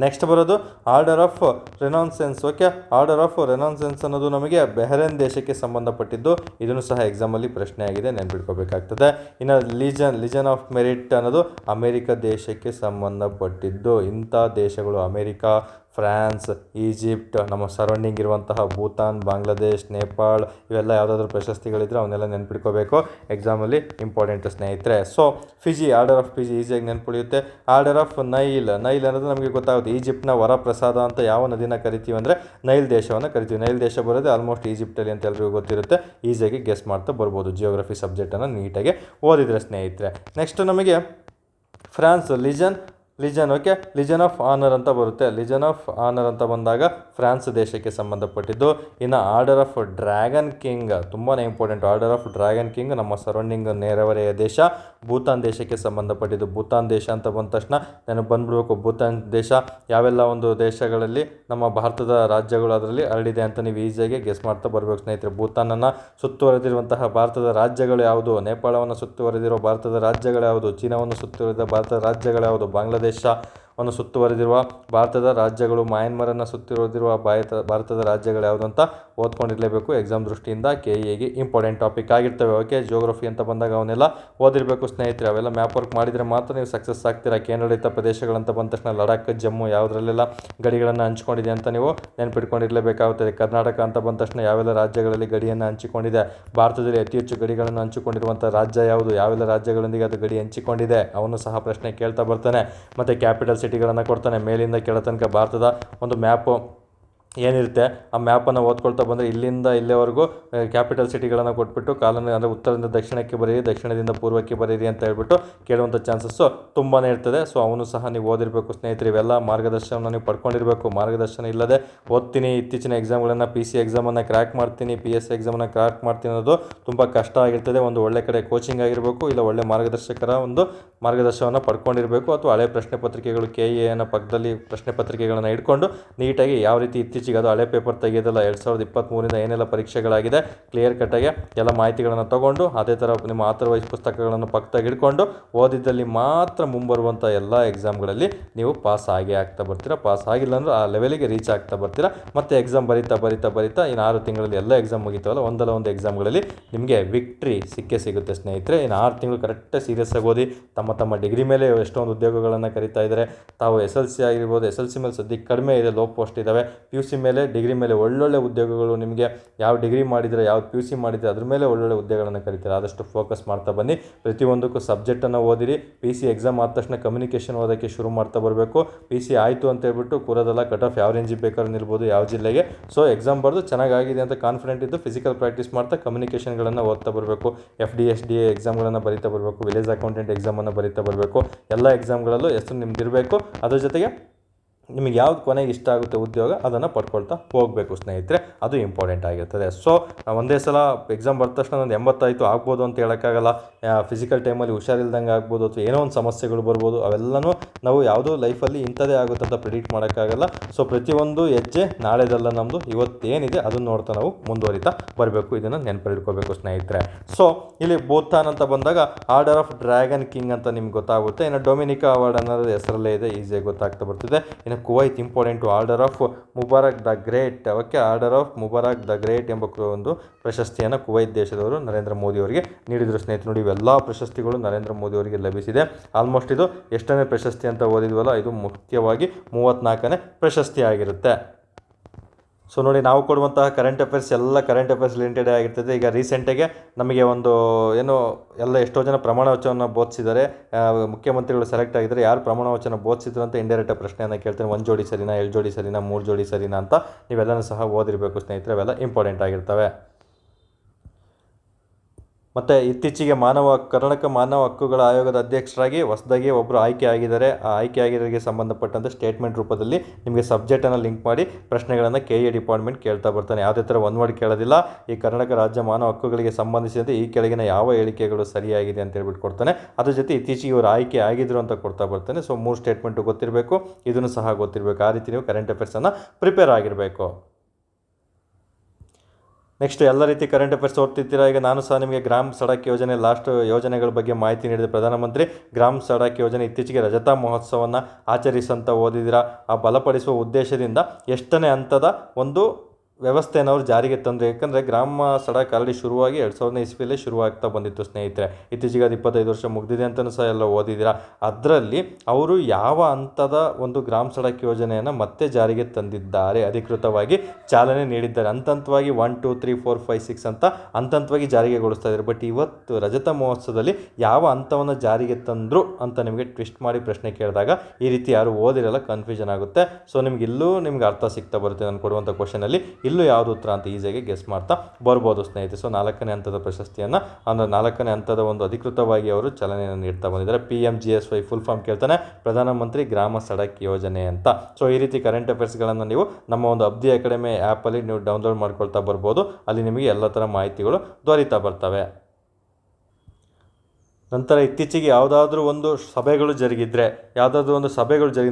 ನೆಕ್ಸ್ಟ್ ಬರೋದು order of renaissance. Okay, order of renaissance ಅನ್ನೋದು ನಮಗೆ ಬೆಹರೇನ್ ದೇಶಕ್ಕೆ ಸಂಬಂಧಪಟ್ಟಿದ್ದು. ಇದನ್ನು ಸಹ ಎಕ್ಸಾಮಲ್ಲಿ ಪ್ರಶ್ನೆ ಆಗಿದೆ, ನೆನ್ಪಿಟ್ಕೋಬೇಕಾಗ್ತದೆ. ಇನ್ನು ಲಿಜನ್ ಆಫ್ ಮೆರಿಟ್ ಅನ್ನೋದು ಅಮೆರಿಕ ದೇಶಕ್ಕೆ ಸಂಬಂಧಪಟ್ಟಿದ್ದು. ಇಂಥ ದೇಶಗಳು ಅಮೆರಿಕ, ಫ್ರಾನ್ಸ್, ಈಜಿಪ್ಟ್, ನಮ್ಮ ಸರೌಂಡಿಂಗ್ ಇರುವಂತಹ ಭೂತಾನ್, ಬಾಂಗ್ಲಾದೇಶ್, ನೇಪಾಳ್ ಇವೆಲ್ಲ ಯಾವುದಾದ್ರೂ ಪ್ರಶಸ್ತಿಗಳಿದ್ರೆ ಅವನ್ನೆಲ್ಲ ನೆನ್ಪಿಟ್ಕೋಬೇಕು. ಎಕ್ಸಾಮಲ್ಲಿ ಇಂಪಾರ್ಟೆಂಟ್ ಸ್ನೇಹಿತರೆ. So Fiji, order of Fiji ಈಸಿಯಾಗಿ ನೆನ್ಪಿಡಿಯುತ್ತೆ. ಆರ್ಡರ್ ಆಫ್ ನೈಲ್ ಅನ್ನೋದು ನಮಗೆ ಗೊತ್ತಾಗುತ್ತೆ. ಈಜಿಪ್ಟ್ನ ವರಪ್ರಸಾದ ಅಂತ ಯಾವ ನದಿನ ಕರಿತೀವಿ ಅಂದರೆ ನೈಲ್ ದೇಶವನ್ನು ಕರಿತೀವಿ. ನೈಲ್ ದೇಶ ಬರೋದೇ ಆಲ್ಮೋಸ್ಟ್ ಈಜಿಪ್ಟಲ್ಲಿ ಅಂತ ಎಲ್ರಿಗೂ ಗೊತ್ತಿರುತ್ತೆ. ಈಸಿಯಾಗಿ ಗೆಸ್ ಮಾಡ್ತಾ ಬರ್ಬೋದು ಜಿಯೋಗ್ರಫಿ ಸಬ್ಜೆಕ್ಟನ್ನು ನೀಟಾಗಿ ಓದಿದ್ರೆ ಸ್ನೇಹಿತರೆ. ನೆಕ್ಸ್ಟ್ ನಮಗೆ ಫ್ರಾನ್ಸ್ ಓಕೆ, ಲಿಜನ್ ಆಫ್ ಆನರ್ ಅಂತ ಬರುತ್ತೆ. ಲಿಜನ್ ಆಫ್ ಆನರ್ ಅಂತ ಬಂದಾಗ ಫ್ರಾನ್ಸ್ ದೇಶಕ್ಕೆ ಸಂಬಂಧಪಟ್ಟಿದ್ದು. ಇನ್ನು ಆರ್ಡರ್ ಆಫ್ ಡ್ರ್ಯಾಗನ್ ಕಿಂಗ್ ತುಂಬಾ important. Order of dragon king ನಮ್ಮ ಸರೌಂಡಿಂಗ್ ನೆರೆಹೊರೆಯ ದೇಶ ಭೂತಾನ್ ದೇಶಕ್ಕೆ ಸಂಬಂಧಪಟ್ಟಿದ್ದು. ಭೂತಾನ್ ದೇಶ ಅಂತ ಬಂದ ತಕ್ಷಣ ನನಗೆ ಬಂದ್ಬಿಡ್ಬೇಕು ಭೂತಾನ್ ದೇಶ ಯಾವೆಲ್ಲ ಒಂದು ದೇಶಗಳಲ್ಲಿ ನಮ್ಮ ಭಾರತದ ರಾಜ್ಯಗಳು ಅದರಲ್ಲಿ ಹರಡಿದೆ ಅಂತ ನೀವು ಈಸಿಯಾಗಿ ಗೆಸ್ ಮಾಡ್ತಾ ಬರಬೇಕು ಸ್ನೇಹಿತರೆ. ಭೂತಾನನ್ನು ಸುತ್ತುವರೆದಿರುವಂತಹ ಭಾರತದ ರಾಜ್ಯಗಳು ಯಾವುದು, ನೇಪಾಳವನ್ನು ಸುತ್ತುವರೆದಿರುವ ಭಾರತದ ರಾಜ್ಯಗಳು ಯಾವುದು, ಚೀನಾವನ್ನು ಸುತ್ತುವರೆದ ಭಾರತದ ರಾಜ್ಯಗಳು ಯಾವುದು, ಬಾಂಗ್ಲಾದೇಶವನ್ನು ಸುತ್ತುವರೆದಿರುವ ಭಾರತದ ರಾಜ್ಯಗಳು, ಮಯನ್ಮಾರನ್ನು ಸುತ್ತುವರೆದಿರುವ ಭಾರತದ ರಾಜ್ಯಗಳು ಯಾವುದು ಅಂತ ಓದ್ಕೊಂಡಿರಲೇಬೇಕು. ಎಕ್ಸಾಮ್ ದೃಷ್ಟಿಯಿಂದ KEಗೆ ಇಂಪಾರ್ಟೆಂಟ್ ಟಾಪಿಕ್ ಆಗಿರ್ತವೆ. ಓಕೆ, ಜಿಯೋಗ್ರಫಿ ಅಂತ ಬಂದಾಗ ಅವನ್ನೆಲ್ಲ ಓದಿರಬೇಕು ಸ್ನೇಹಿತರೆ. ಅವೆಲ್ಲ ಮ್ಯಾಪ್ ವರ್ಕ್ ಮಾಡಿದರೆ ಮಾತ್ರ ನೀವು ಸಕ್ಸಸ್ ಆಗ್ತೀರಾ. ಕೇಂದ್ರಾಡಳಿತ ಪ್ರದೇಶಗಳಂತ ಬಂದ ತಕ್ಷಣ ಲಡಾಖ್, ಜಮ್ಮು ಯಾವುದರಲ್ಲೆಲ್ಲ ಗಡಿಗಳನ್ನು ಹಂಚಿಕೊಂಡಿದೆ ಅಂತ ನೀವು ನೆನ್ಪಿಟ್ಕೊಂಡಿರಲೇಬೇಕಾಗುತ್ತದೆ. ಕರ್ನಾಟಕ ಅಂತ ಬಂದ ತಕ್ಷಣ ಯಾವೆಲ್ಲ ರಾಜ್ಯಗಳಲ್ಲಿ ಗಡಿಯನ್ನು ಹಂಚಿಕೊಂಡಿದೆ, ಭಾರತದಲ್ಲಿ ಅತಿ ಹೆಚ್ಚು ಗಡಿಗಳನ್ನು ಹಂಚಿಕೊಂಡಿರುವಂಥ ರಾಜ್ಯ ಯಾವುದು, ಯಾವೆಲ್ಲ ರಾಜ್ಯಗಳೊಂದಿಗೆ ಅದು ಗಡಿ ಹಂಚಿಕೊಂಡಿದೆ ಅವನ್ನು ಸಹ ಪ್ರಶ್ನೆ ಕೇಳ್ತಾ ಬರ್ತಾನೆ. ಮತ್ತು ಕ್ಯಾಪಿಟಲ್ ಸಿಟಿಗಳನ್ನು ಕೊಡ್ತಾನೆ. ಮೇಲಿಂದ ಕೆಳ ತನಕ ಭಾರತದ ಒಂದು ಮ್ಯಾಪು ಏನಿರುತ್ತೆ ಆ ಮ್ಯಾಪನ್ನು ಓದ್ಕೊಳ್ತಾ ಬಂದರೆ ಇಲ್ಲಿಂದ ಇಲ್ಲಿವರೆಗೂ ಕ್ಯಾಪಿಟಲ್ ಸಿಟಿಗಳನ್ನು ಕೊಟ್ಬಿಟ್ಟು ಕಾಲನ್ನು ಅಂದರೆ ಉತ್ತರದಿಂದ ದಕ್ಷಿಣಕ್ಕೆ ಬರೀರಿ, ದಕ್ಷಿಣದಿಂದ ಪೂರ್ವಕ್ಕೆ ಬರೀರಿ ಅಂತ ಹೇಳ್ಬಿಟ್ಟು ಕೇಳುವಂಥ ಚಾನ್ಸಸ್ಸು ತುಂಬಾ ಇರ್ತದೆ. ಸೊ ಅವನು ಸಹ ನೀವು ಓದಿರಬೇಕು ಸ್ನೇಹಿತರೆ. ಇವೆಲ್ಲ ಮಾರ್ಗದರ್ಶನವನ್ನು ನೀವು ಪಡ್ಕೊಂಡಿರಬೇಕು. ಮಾರ್ಗದರ್ಶನ ಇಲ್ಲದೆ ಓದ್ತೀನಿ, ಇತ್ತೀಚಿನ ಎಕ್ಸಾಮ್ಗಳನ್ನು PC ಎಕ್ಸಾಮನ್ನು ಕ್ರ್ಯಾಕ್ ಮಾಡ್ತೀನಿ, PSI ಎಕ್ಸಾಮನ್ನು ಕ್ರ್ಯಾಕ್ ಮಾಡ್ತೀನಿ ಅನ್ನೋದು ತುಂಬ ಕಷ್ಟ ಆಗಿರ್ತದೆ. ಒಂದು ಒಳ್ಳೆ ಕಡೆ ಕೋಚಿಂಗ್ ಆಗಿರಬೇಕು, ಇಲ್ಲ ಒಳ್ಳೆ ಮಾರ್ಗದರ್ಶಕರ ಒಂದು ಮಾರ್ಗದರ್ಶನವನ್ನು ಪಡ್ಕೊಂಡಿರಬೇಕು. ಅಥವಾ ಹಳೆ ಪ್ರಶ್ನೆ ಪತ್ರಿಕೆಗಳು KEನ ಪಕ್ಕದಲ್ಲಿ ಪ್ರಶ್ನೆ ಪತ್ರಿಕೆಗಳನ್ನು ಇಟ್ಕೊಂಡು ನೀಟಾಗಿ ಯಾವ ರೀತಿ ಇತ್ತೀಚೆಗೆ ಅದು ಹಳೆ ಪೇಪರ್ ತೆಗೆಯೋದಲ್ಲ 2023ರಿಂದ ಏನೆಲ್ಲ ಪರೀಕ್ಷೆಗಳಾಗಿದೆ ಕ್ಲಿಯರ್ ಕಟ್ಟಾಗಿ ಎಲ್ಲ ಮಾಹಿತಿಗಳನ್ನು ತೊಗೊಂಡು ಅದೇ ಥರ ನಿಮ್ಮ ಆಥರ್ವೈಸ್ ಪುಸ್ತಕಗಳನ್ನು ಪಕ್ಕದಾಗಿ ಇಟ್ಕೊಂಡು ಓದಿದ್ದಲ್ಲಿ ಮಾತ್ರ ಮುಂಬರುವಂಥ ಎಲ್ಲ ಎಕ್ಸಾಮ್ಗಳಲ್ಲಿ ನೀವು ಪಾಸ್ ಆಗೇ ಆಗ್ತಾ ಬರ್ತೀರಾ. ಪಾಸ್ ಆಗಿಲ್ಲ ಅಂದರೆ ಆ ಲೆವೆಲಿಗೆ ರೀಚ್ ಆಗ್ತಾ ಬರ್ತೀರಾ. ಮತ್ತು ಎಕ್ಸಾಮ್ ಬರೀತಾ ಇನ್ನು 6 ತಿಂಗಳಲ್ಲಿ ಎಲ್ಲ ಎಕ್ಸಾಮ್ ಮುಗಿತಾವಲ್ಲ, ಒಂದಲ್ಲ ಒಂದು ಎಕ್ಸಾಮ್ಗಳಲ್ಲಿ ನಿಮಗೆ ವಿಕ್ಟ್ರಿ ಸಿಗುತ್ತೆ ಸ್ನೇಹಿತರೆ. ಇನ್ನು 6 ತಿಂಗಳು ಕರೆಕ್ಟಾಗಿ ಸೀರಿಯಸ್ ಆಗಿ ಓದಿ. ತಮ್ಮ ಡಿಗ್ರಿ ಮೇಲೆ ಎಷ್ಟೊಂದು ಉದ್ಯೋಗಗಳನ್ನು ಕರೀತಾ ಇದ್ದಾರೆ. ತಾವು SLC ಆಗಿರ್ಬೋದು, SLC ಮೇಲೆ ಸದ್ಯಕ್ಕೆ ಕಡಿಮೆ ಇದೆ, ಲೋ ಪೋಸ್ಟ್ ಇದ್ದಾವೆ. PUC ಮೇಲೆ, ಡಿಗ್ರಿ ಮೇಲೆ ಒಳ್ಳೊಳ್ಳೆ ಉದ್ಯೋಗಗಳು ನಿಮಗೆ ಯಾವ ಡಿಗ್ರಿ ಮಾಡಿದರೆ, ಯಾವ PUC ಮಾಡಿದರೆ ಅದ್ರ ಮೇಲೆ ಒಳ್ಳೊಳ್ಳೆ ಹುದ್ದೆಗಳನ್ನು ಕರೀತಾರೆ. ಆದಷ್ಟು ಫೋಕಸ್ ಮಾಡ್ತಾ ಬನ್ನಿ. ಪ್ರತಿಯೊಂದಕ್ಕೂ ಸಬ್ಜೆಕ್ಟನ್ನು ಓದಿರಿ. PC ಎಕ್ಸಾಮ್ ಆದ ತಕ್ಷಣ ಕಮ್ಯುನಿಕೇಷನ್ ಓದೋಕ್ಕೆ ಶುರು ಮಾಡ್ತಾ ಬರಬೇಕು. PC ಆಯಿತು ಅಂತ ಹೇಳ್ಬಿಟ್ಟು ಕೂರೋದಲ್ಲ. ಕಟ್ ಆಫ್ ಯಾವ ರೇಂಜಿಗೆ ಬೇಕಾದ್ರೂ ನಿಲ್ಬೋದು, ಯಾವ ಜಿಲ್ಲೆಗೆ. ಸೊ ಎಕ್ಸಾಮ್ ಬರೆದು ಚೆನ್ನಾಗಿದೆ ಅಂತ ಕಾನ್ಫಿಡೆಂಟ್ ಇದ್ದು ಫಿಸಿಕಲ್ ಪ್ರಾಕ್ಟೀಸ್ ಮಾಡ್ತಾ ಕಮ್ಯುನಿಕೇಷನ್ಗಳನ್ನು ಓದ್ತಾ ಬರಬೇಕು. FD/SDA ಎಕ್ಸಾಮ್ಗಳನ್ನು ಬರೀತಾ ಬರಬೇಕು. ವಿಲೇಜ್ ಅಕೌಂಟೆಂಟ್ ಎಕ್ಸಾಮನ್ನು ಬರೀತಾ ಬರಬೇಕು. ಎಲ್ಲ ಎಕ್ಸಾಮ್ಗಳಲ್ಲೂ ಹೆಸರು ನಿಮ್ದು ಇರಬೇಕು. ಅದ್ರ ಜೊತೆಗೆ ನಿಮಗೆ ಯಾವ್ದು ಕೊನೆಗೆ ಇಷ್ಟ ಆಗುತ್ತೆ ಉದ್ಯೋಗ ಅದನ್ನು ಪಡ್ಕೊಳ್ತಾ ಹೋಗಬೇಕು ಸ್ನೇಹಿತರೆ. ಅದು ಇಂಪಾರ್ಟೆಂಟ್ ಆಗಿರ್ತದೆ. ಸೊ ಒಂದೇ ಸಲ ಎಕ್ಸಾಮ್ ಬರೆದ ತಕ್ಷಣ ಒಂದು 85 ಆಗ್ಬೋದು ಅಂತ ಹೇಳೋಕ್ಕಾಗಲ್ಲ. ಫಿಸಿಕಲ್ ಟೈಮಲ್ಲಿ ಹುಷಾರಿಲ್ದಂಗೆ ಆಗ್ಬೋದು, ಅಥವಾ ಏನೋ ಒಂದು ಸಮಸ್ಯೆಗಳು ಬರ್ಬೋದು. ಅವೆಲ್ಲನೂ ನಾವು ಯಾವುದೋ ಲೈಫಲ್ಲಿ ಇಂಥದೇ ಆಗುತ್ತೆ ಅಂತ ಪ್ರಿಡಿಕ್ಟ್ ಮಾಡೋಕ್ಕಾಗಲ್ಲ. ಸೊ ಪ್ರತಿಯೊಂದು ಹೆಜ್ಜೆ ನಾಳೆದಲ್ಲ, ನಮ್ಮದು ಇವತ್ತೇನಿದೆ ಅದನ್ನು ನೋಡ್ತಾ ನಾವು ಮುಂದುವರಿತಾ ಬರಬೇಕು. ಇದನ್ನು ನೆನಪಿಟ್ಕೋಬೇಕು ಸ್ನೇಹಿತರೆ. ಸೊ ಇಲ್ಲಿ ಭೂತಾನ್ ಅಂತ ಬಂದಾಗ ಆರ್ಡರ್ ಆಫ್ ಡ್ರ್ಯಾಗನ್ ಕಿಂಗ್ ಅಂತ ನಿಮ್ಗೆ ಗೊತ್ತಾಗುತ್ತೆ. ಇನ್ನು ಡೊಮಿನಿಕಾ ಅವಾರ್ಡ್ ಅನ್ನೋದು ಹೆಸರಲ್ಲೇ ಇದೆ, ಈಸಿಯಾಗಿ ಗೊತ್ತಾಗ್ತಾ ಬರ್ತಿದೆ. ಇನ್ನು Kuwait important. Order of Mubarak the great. Okay, order of Mubarak the great ಎಂಬ ಒಂದು ಪ್ರಶಸ್ತಿಯನ್ನು ಕುವೈತ್ ದೇಶದವರು ನರೇಂದ್ರ ಮೋದಿ ಅವರಿಗೆ ನೀಡಿದರು ಸ್ನೇಹಿತರು. ನೋಡಿ, ಇವೆಲ್ಲ ಪ್ರಶಸ್ತಿಗಳು ನರೇಂದ್ರ ಮೋದಿ ಅವರಿಗೆ ಲಭಿಸಿದೆ. ಆಲ್ಮೋಸ್ಟ್ ಇದು ಎಷ್ಟನೇ ಪ್ರಶಸ್ತಿ ಅಂತ ಓದಿದ್ವಲ್ಲ, ಇದು ಮುಖ್ಯವಾಗಿ 34ನೇ ಪ್ರಶಸ್ತಿ ಆಗಿರುತ್ತೆ. ಸೊ ನೋಡಿ, ನಾವು ಕೊಡುವಂತಹ ಕರೆಂಟ್ ಅಫೇರ್ಸ್ ಎಲ್ಲ ಕರೆಂಟ್ ಅಫೇರ್ಸ್ ರಿಲೇಟೆಡ್ ಆಗಿರ್ತದೆ. ಈಗ ರೀಸೆಂಟಾಗೆ ನಮಗೆ ಒಂದು ಎಷ್ಟೋ ಜನ ಪ್ರಮಾಣ ವಚನವನ್ನು ಬೋಧಿಸಿದ್ದಾರೆ. ಮುಖ್ಯಮಂತ್ರಿಗಳು ಸೆಲೆಕ್ಟ್ ಆಗಿದ್ದಾರೆ. ಯಾರು ಪ್ರಮಾಣ ವಚನ ಬೋಧಿಸಿದ್ರು ಅಂತ ಇಂಡೈರೆಕ್ಟ್ ಪ್ರಶ್ನೆಯನ್ನು ಕೇಳ್ತಾರೆ. 1 ಜೋಡಿ ಸರಿನಾ, 2 ಜೋಡಿ ಸರಿನಾ, 3 ಜೋಡಿ ಸರಿನಾ ಅಂತ ನೀವೆಲ್ಲನೂ ಸಹ ಓದಿರಬೇಕು ಸ್ನೇಹಿತರೆ. ಅವೆಲ್ಲ ಇಂಪಾರ್ಟೆಂಟ್ ಆಗಿರ್ತವೆ. ಮತ್ತು ಇತ್ತೀಚೆಗೆ ಕರ್ನಾಟಕ ಮಾನವ ಹಕ್ಕುಗಳ ಆಯೋಗದ ಅಧ್ಯಕ್ಷರಾಗಿ ಹೊಸದಾಗಿ ಒಬ್ಬರು ಆಯ್ಕೆ ಆಗಿದ್ದಾರೆ. ಆ ಆಯ್ಕೆ ಆಗಿರೋರಿಗೆ ಸಂಬಂಧಪಟ್ಟಂತೆ ಸ್ಟೇಟ್ಮೆಂಟ್ ರೂಪದಲ್ಲಿ ನಿಮಗೆ ಸಬ್ಜೆಕ್ಟನ್ನು ಲಿಂಕ್ ಮಾಡಿ ಪ್ರಶ್ನೆಗಳನ್ನು KE ಡಿಪಾರ್ಟ್ಮೆಂಟ್ ಕೇಳ್ತಾ ಬರ್ತಾನೆ. ಯಾವುದೇ ಥರ ಒಂದು ವರ್ಡ್ ಕೇಳೋದಿಲ್ಲ. ಈ ಕರ್ನಾಟಕ ರಾಜ್ಯ ಮಾನವ ಹಕ್ಕುಗಳಿಗೆ ಸಂಬಂಧಿಸಿದಂತೆ ಈ ಕೆಳಗಿನ ಯಾವ ಹೇಳಿಕೆಗಳು ಸರಿಯಾಗಿದೆ ಅಂತ ಹೇಳ್ಬಿಟ್ಟು ಕೊಡ್ತಾನೆ. ಅದ್ರ ಜೊತೆ ಇತ್ತೀಚೆಗೆ ಇವರು ಆಯ್ಕೆ ಆಗಿದ್ರು ಅಂತ ಕೊಡ್ತಾ ಬರ್ತಾನೆ. ಸೊ 3 ಸ್ಟೇಟ್ಮೆಂಟು ಗೊತ್ತಿರಬೇಕು, ಇದನ್ನು ಸಹ ಗೊತ್ತಿರಬೇಕು. ಆ ರೀತಿ ನೀವು ಕರೆಂಟ್ ಅಫೇರ್ಸನ್ನು ಪ್ರಿಪೇರ್ ಆಗಿರಬೇಕು. ನೆಕ್ಸ್ಟ್ ಎಲ್ಲ ರೀತಿ ಕರೆಂಟ್ ಅಫೇರ್ಸ್ ಓದ್ತಿರ್ತೀರಾ. ಈಗ ನಾನು ಸಹ ನಿಮಗೆ ಗ್ರಾಮ್ ಸಡಕ್ ಯೋಜನೆ ಲಾಸ್ಟ್ ಯೋಜನೆಗಳ ಬಗ್ಗೆ ಮಾಹಿತಿ ನೀಡಿದೆ. ಪ್ರಧಾನಮಂತ್ರಿ ಗ್ರಾಮ್ ಸಡಕ್ ಯೋಜನೆ ಇತ್ತೀಚೆಗೆ ರಜತ ಮಹೋತ್ಸವವನ್ನು ಆಚರಿಸಂತ ಓದಿದ್ದೀರಾ. ಆ ಬಲಪಡಿಸುವ ಉದ್ದೇಶದಿಂದ ಎಷ್ಟನೇ ಹಂತದ ಒಂದು ವ್ಯವಸ್ಥೆಯನ್ನು ಅವರು ಜಾರಿಗೆ ತಂದರು. ಯಾಕಂದರೆ ಗ್ರಾಮ ಸಡಕ್ ಆಲ್ರೆಡಿ ಶುರುವಾಗಿ 2000 ಇಸ್ವಿಯಲ್ಲೇ ಶುರುವಾಗ್ತಾ ಬಂದಿತ್ತು ಸ್ನೇಹಿತರೆ. ಇತ್ತೀಚೆಗೆ ಅದು 25 ವರ್ಷ ಮುಗಿದಿದೆ ಅಂತಲೂ ಸಹ ಎಲ್ಲ ಓದಿದ್ದೀರಾ. ಅದರಲ್ಲಿ ಅವರು ಯಾವ ಹಂತದ ಒಂದು ಗ್ರಾಮ ಸಡಕ್ ಯೋಜನೆಯನ್ನು ಮತ್ತೆ ಜಾರಿಗೆ ತಂದಿದ್ದಾರೆ, ಅಧಿಕೃತವಾಗಿ ಚಾಲನೆ ನೀಡಿದ್ದಾರೆ. ಹಂತವಾಗಿ 1 2 3 4 5 6 ಅಂತ ಹಂತವಾಗಿ ಜಾರಿಗೆಗೊಳಿಸ್ತಾ ಇದ್ದಾರೆ. ಬಟ್ ಇವತ್ತು ರಜತ ಮಹೋತ್ಸವದಲ್ಲಿ ಯಾವ ಹಂತವನ್ನು ಜಾರಿಗೆ ತಂದರು ಅಂತ ನಿಮಗೆ ಟ್ವಿಸ್ಟ್ ಮಾಡಿ ಪ್ರಶ್ನೆ ಕೇಳಿದಾಗ ಈ ರೀತಿ ಯಾರು ಓದಿರಲ್ಲ, ಕನ್ಫ್ಯೂಷನ್ ಆಗುತ್ತೆ. ಸೊ ನಿಮ್ಗೆ ಅರ್ಥ ಸಿಗ್ತಾ ಬರುತ್ತೆ ನಾನು ಕೊಡುವಂಥ ಕ್ವಶನಲ್ಲಿ ಇಲ್ಲೂ ಯಾವುದು ಉತ್ತರ ಅಂತ ಈಸಿಯಾಗಿ ಗೆಸ್ ಮಾಡ್ತಾ ಬರ್ಬೋದು ಸ್ನೇಹಿತರೆ. ಸೊ 4ನೇ ಹಂತದ ಪ್ರಶಸ್ತಿಯನ್ನು ಅಂದರೆ 4ನೇ ಹಂತದ ಒಂದು ಅಧಿಕೃತವಾಗಿ ಅವರು ಚಾಲನೆಯನ್ನು ನೀಡ್ತಾ ಬಂದಿದ್ದಾರೆ. PMGSY ಫುಲ್ ಫಾರ್ಮ್ ಕೇಳ್ತಾನೆ, ಪ್ರಧಾನಮಂತ್ರಿ ಗ್ರಾಮ ಸಡಕ್ ಯೋಜನೆ ಅಂತ. ಸೊ ಈ ರೀತಿ ಕರೆಂಟ್ ಅಫೇರ್ಸ್ಗಳನ್ನು ನೀವು ನಮ್ಮ ಒಂದು ಅಬ್ದಿ ಅಕಾಡೆಮಿ ಆ್ಯಪಲ್ಲಿ ನೀವು ಡೌನ್ಲೋಡ್ ಮಾಡ್ಕೊಳ್ತಾ ಬರ್ಬೋದು. ಅಲ್ಲಿ ನಿಮಗೆ ಎಲ್ಲ ಥರ ಮಾಹಿತಿಗಳು ದೊರೀತಾ ಬರ್ತವೆ. ನಂತರ ಇತ್ತೀಚೆಗೆ ಯಾವುದಾದ್ರೂ ಒಂದು ಸಭೆಗಳು ಜರುಗಿದ್ರೆ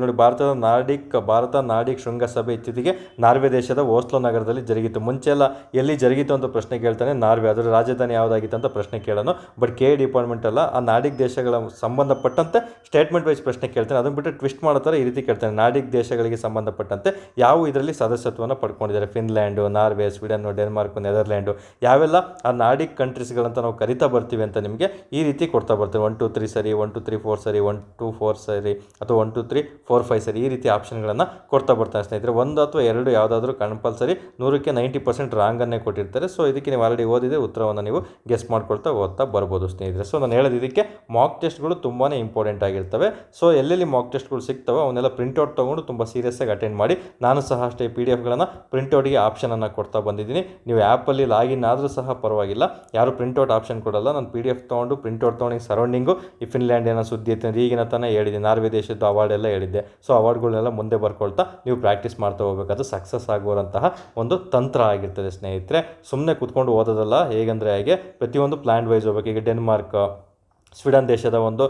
ನೋಡಿ, ಭಾರತ ನಾರ್ಡಿಕ್ ಶೃಂಗಸಭೆ ಇತ್ತೀಚೆಗೆ ನಾರ್ವೆ ದೇಶದ ಓಸ್ಲೋ ನಗರದಲ್ಲಿ ಜರುಗಿತು. ಮುಂಚೆ ಎಲ್ಲ ಎಲ್ಲಿ ಜರುಗಿತು ಅಂತ ಪ್ರಶ್ನೆ ಕೇಳ್ತಾನೆ, ನಾರ್ವೆ, ಅದರ ರಾಜಧಾನಿ ಯಾವುದಾಗಿತ್ತು ಅಂತ ಪ್ರಶ್ನೆ ಕೇಳೋನು. ಬಟ್ ಡಿಪಾರ್ಟ್ಮೆಂಟ್ ಅಲ್ಲ, ಆ ನಾರ್ಡಿಕ್ ದೇಶಗಳ ಸಂಬಂಧಪಟ್ಟಂತೆ ಸ್ಟೇಟ್ಮೆಂಟ್ ವೈಸ್ ಪ್ರಶ್ನೆ ಕೇಳ್ತಾನೆ. ಅದನ್ನು ಬಿಟ್ಟು ಟ್ವಿಸ್ಟ್ ಮಾಡೋ ಥರ ಈ ರೀತಿ ಕೇಳ್ತಾನೆ, ನಾರ್ಡಿಕ್ ದೇಶಗಳಿಗೆ ಸಂಬಂಧಪಟ್ಟಂತೆ ಯಾವ ಇದರಲ್ಲಿ ಸದಸ್ಯತ್ವವನ್ನು ಪಡ್ಕೊಂಡಿದ್ದಾರೆ. ಫಿನ್ಲ್ಯಾಂಡು, ನಾರ್ವೆ, ಸ್ವೀಡನ್ನು, ಡೆನ್ಮಾರ್ಕು, ನೆದರ್ಲ್ಯಾಂಡು, ಯಾವೆಲ್ಲ ಆ ನಾರ್ಡಿಕ್ ಕಂಟ್ರೀಸ್ಗಳಂತ ನಾವು ಕರಿತಾ ಬರ್ತೀವಿ ಅಂತ ನಿಮಗೆ ಈ ರೀತಿ ಕೊಡ್ತಾ ಬರ್ತೀವಿ. 1 2 3 ಸರಿ, 1 2 3 4 ಸರಿ, 1 2 4 ಸರಿ, ಅಥವಾ 1 2 3 4 5 ಸರಿ, ಈ ರೀತಿ ಆಪ್ಷನ್ಗಳನ್ನು ಕೊಡ್ತಾ ಬರ್ತಾರೆ ಸ್ನೇಹಿತರೆ. 1 ಅಥವಾ 2 ಯಾವುದಾದ್ರೂ ಕಂಪಲ್ಸರಿ, 100ಕ್ಕೆ 90% ರಾಂಗನ್ನೇ ಕೊಟ್ಟಿರ್ತಾರೆ. ಸೊ ಇದಕ್ಕೆ ನೀವು ಆಲ್ರೆಡಿ ಓದಿದೆ, ಉತ್ತರವನ್ನು ನೀವು ಗೆಸ್ ಮಾಡ್ಕೊಳ್ತಾ ಓದ್ತಾ ಬರ್ಬೋದು ಸ್ನೇಹಿತರೆ. ಸೊ ನಾನು ಹೇಳೋದು ಇದಕ್ಕೆ ಮಾಕ್ ಟೆಸ್ಟ್ಗಳು ತುಂಬಾ ಇಂಪಾರ್ಟೆಂಟ್ ಆಗಿರ್ತವೆ. ಸೊ ಎಲ್ಲೆಲ್ಲಿ ಮಾಕ್ ಟೆಸ್ಟ್ಗಳು ಸಿಗ್ತವೆ ಅವನ್ನೆಲ್ಲ ಪ್ರಿಂಟ್ಔಟ್ ತೊಗೊಂಡು ತುಂಬ ಸೀರಿಯಸ್ಸಾಗಿ ಅಟೆಂಡ್ ಮಾಡಿ. ನಾನು ಸಹ ಅಷ್ಟೇ PDF ಪ್ರಿಂಟ್ಔಟ್ಗೆ ಆಪ್ಷನನ್ನು ಕೊಡ್ತಾ ಬಂದಿದ್ದೀನಿ. ನೀವು ಆ್ಯಪಲ್ಲಿ ಲಾಗಿನ್ ಆದರೂ ಸಹ ಪರವಾಗಿಲ್ಲ, ಯಾರು ಪ್ರಿಂಟ್ಔಟ್ ಆಪ್ಷನ್ ಕೊಡಲ್ಲ. ನಾನು PDF ತೊಗೊಂಡು ಪ್ರಿಂಟ್ಔಟ್ ತೊಗೊಂಡು ಸರೌಂಡಿಂಗು ಈ ಫಿನ್ಲ್ಯಾಂಡ್ ಏನೋ ಸುದ್ದಿ ಐತೆ ಅಂದರೆ ಈಗಿನ ತಾನೇ ಹೇಳಿದ್ದೆ, ನಾರ್ವೆ ದೇಶದ್ದು ಅವಾರ್ಡ್ ಎಲ್ಲ ಹೇಳಿದ್ದೆ. ಸೊ ಅವಾರ್ಡ್ಗಳನ್ನೆಲ್ಲ ಮುಂದೆ ಬರ್ಕೊಳ್ತಾ ನೀವು ಪ್ರಾಕ್ಟೀಸ್ ಮಾಡ್ತಾ ಹೋಗ್ಬೇಕು. ಅದು ಸಕ್ಸಸ್ ಆಗುವಂತಹ ಒಂದು ತಂತ್ರ ಆಗಿರ್ತದೆ ಸ್ನೇಹಿತರೆ. ಸುಮ್ಮನೆ ಕೂತ್ಕೊಂಡು ಓದೋದಲ್ಲ, ಹೇಗಂದರೆ ಹಾಗೆ ಪ್ರತಿಯೊಂದು ಪ್ಲ್ಯಾನ್ ವೈಸ್ ಹೋಗ್ಬೇಕು. ಈಗ ಡೆನ್ಮಾರ್ಕ್, ಸ್ವೀಡನ್ ದೇಶದ ಒಂದು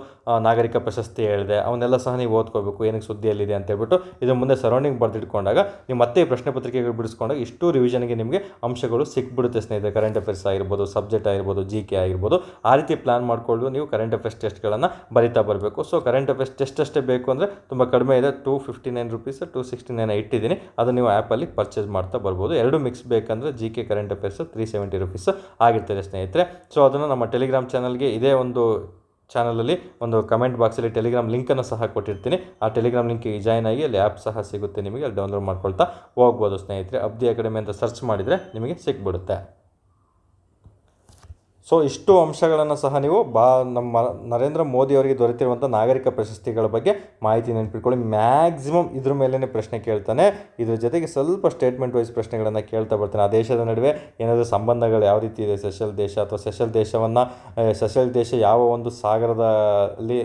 ನಾಗರಿಕ ಪ್ರಶಸ್ತಿ ಹೇಳಿದೆ, ಅವನ್ನೆಲ್ಲ ಸಹ ನೀವು ಓದ್ಕೋಬೇಕು, ಏನಕ್ಕೆ ಸುದ್ದಿಯಲ್ಲಿದೆ ಅಂತ ಹೇಳ್ಬಿಟ್ಟು ಇದು ಮುಂದೆ ಸರೌಂಡಿಂಗ್ ಬರೆದಿಟ್ಕೊಂಡಾಗ ನೀವು ಮತ್ತೆ ಈ ಪ್ರಶ್ನೆ ಪತ್ರಿಕೆಗಳು ಬಿಡಿಸ್ಕೊಂಡಾಗ ಇಷ್ಟು ರಿವಿಷನ್ಗೆ ನಿಮಗೆ ಅಂಶಗಳು ಸಿಕ್ಬಿಡುತ್ತೆ ಸ್ನೇಹಿತರೆ. ಕರೆಂಟ್ ಅಫೇರ್ಸ್ ಆಗಿರ್ಬೋದು, ಸಬ್ಜೆಕ್ಟ್ ಆಗಿರ್ಬೋದು, GK ಆಗಿರ್ಬೋದು, ಆ ರೀತಿ ಪ್ಲಾನ್ ಮಾಡಿಕೊಂಡು ನೀವು ಕರೆಂಟ್ ಅಫೇರ್ಸ್ ಟೆಸ್ಟ್ಗಳನ್ನು ಬರಿತಾ ಬರಬೇಕು. ಸೊ ಕರೆಂಟ್ ಅಫೇರ್ಸ್ ಟೆಸ್ಟ್ ಅಷ್ಟೇ ಬೇಕು ಅಂದರೆ ತುಂಬ ಕಡಿಮೆ ಇದೆ, 259 ರುಪೀಸ್, 269 ಇಟ್ಟಿದ್ದೀನಿ. ಅದು ನೀವು ಆ್ಯಪಲ್ಲಿ ಪರ್ಚೇಸ್ ಮಾಡ್ತಾ ಬರ್ಬೋದು. 2 ಮಿಕ್ಸ್ ಬೇಕಂದರೆ GK ಕರೆಂಟ್ ಅಫೇರ್ಸ್ 370 ರುಪೀಸ್ ಆಗಿರ್ತದೆ ಸ್ನೇಹಿತರೆ. ಸೊ ಅದನ್ನು ನಮ್ಮ ಟೆಲಿಗ್ರಾಮ್ ಚಾನಲ್ಗೆ ಇದೇ ಒಂದು ಚಾನಲಲ್ಲಿ ಒಂದು ಕಮೆಂಟ್ ಬಾಕ್ಸಲ್ಲಿ ಟೆಲಿಗ್ರಾಮ್ ಲಿಂಕನ್ನು ಸಹ ಕೊಟ್ಟಿರ್ತೀನಿ. ಆ ಟೆಲಿಗ್ರಾಮ್ ಲಿಂಕಿಗೆ ಜಾಯ್ನ್ ಆಗಿ ಅಲ್ಲಿ ಆ್ಯಪ್ ಸಹ ಸಿಗುತ್ತೆ ನಿಮಗೆ, ಅಲ್ಲಿ ಡೌನ್ಲೋಡ್ ಮಾಡ್ಕೊಳ್ತಾ ಹೋಗ್ಬೋದು ಸ್ನೇಹಿತರೆ. ಅಬ್ದಿ ಅಕಾಡೆಮಿ ಅಂತ ಸರ್ಚ್ ಮಾಡಿದರೆ ನಿಮಗೆ ಸಿಕ್ಬಿಡುತ್ತೆ. ಸೊ ಇಷ್ಟು ಅಂಶಗಳನ್ನು ಸಹ ನೀವು ನಮ್ಮ ನರೇಂದ್ರ ಮೋದಿ ಅವರಿಗೆ ದೊರೆತಿರುವಂಥ ನಾಗರಿಕ ಪ್ರಶಸ್ತಿಗಳ ಬಗ್ಗೆ ಮಾಹಿತಿ ನೆನಪಿಟ್ಕೊಳ್ಳಿ. ಮ್ಯಾಕ್ಸಿಮಮ್ ಇದ್ರ ಮೇಲೇ ಪ್ರಶ್ನೆ ಕೇಳ್ತಾನೆ. ಇದ್ರ ಜೊತೆಗೆ ಸ್ವಲ್ಪ ಸ್ಟೇಟ್ಮೆಂಟ್ ವೈಸ್ ಪ್ರಶ್ನೆಗಳನ್ನು ಕೇಳ್ತಾ ಬರ್ತಾನೆ. ಆ ದೇಶದ ನಡುವೆ ಏನಾದರೂ ಸಂಬಂಧಗಳು ಯಾವ ರೀತಿ ಇದೆ, ಸೆಷಲ್ ದೇಶ ಅಥವಾ ಸೆಷಲ್ ದೇಶ ಯಾವ ಒಂದು ಸಾಗರದಲ್ಲಿ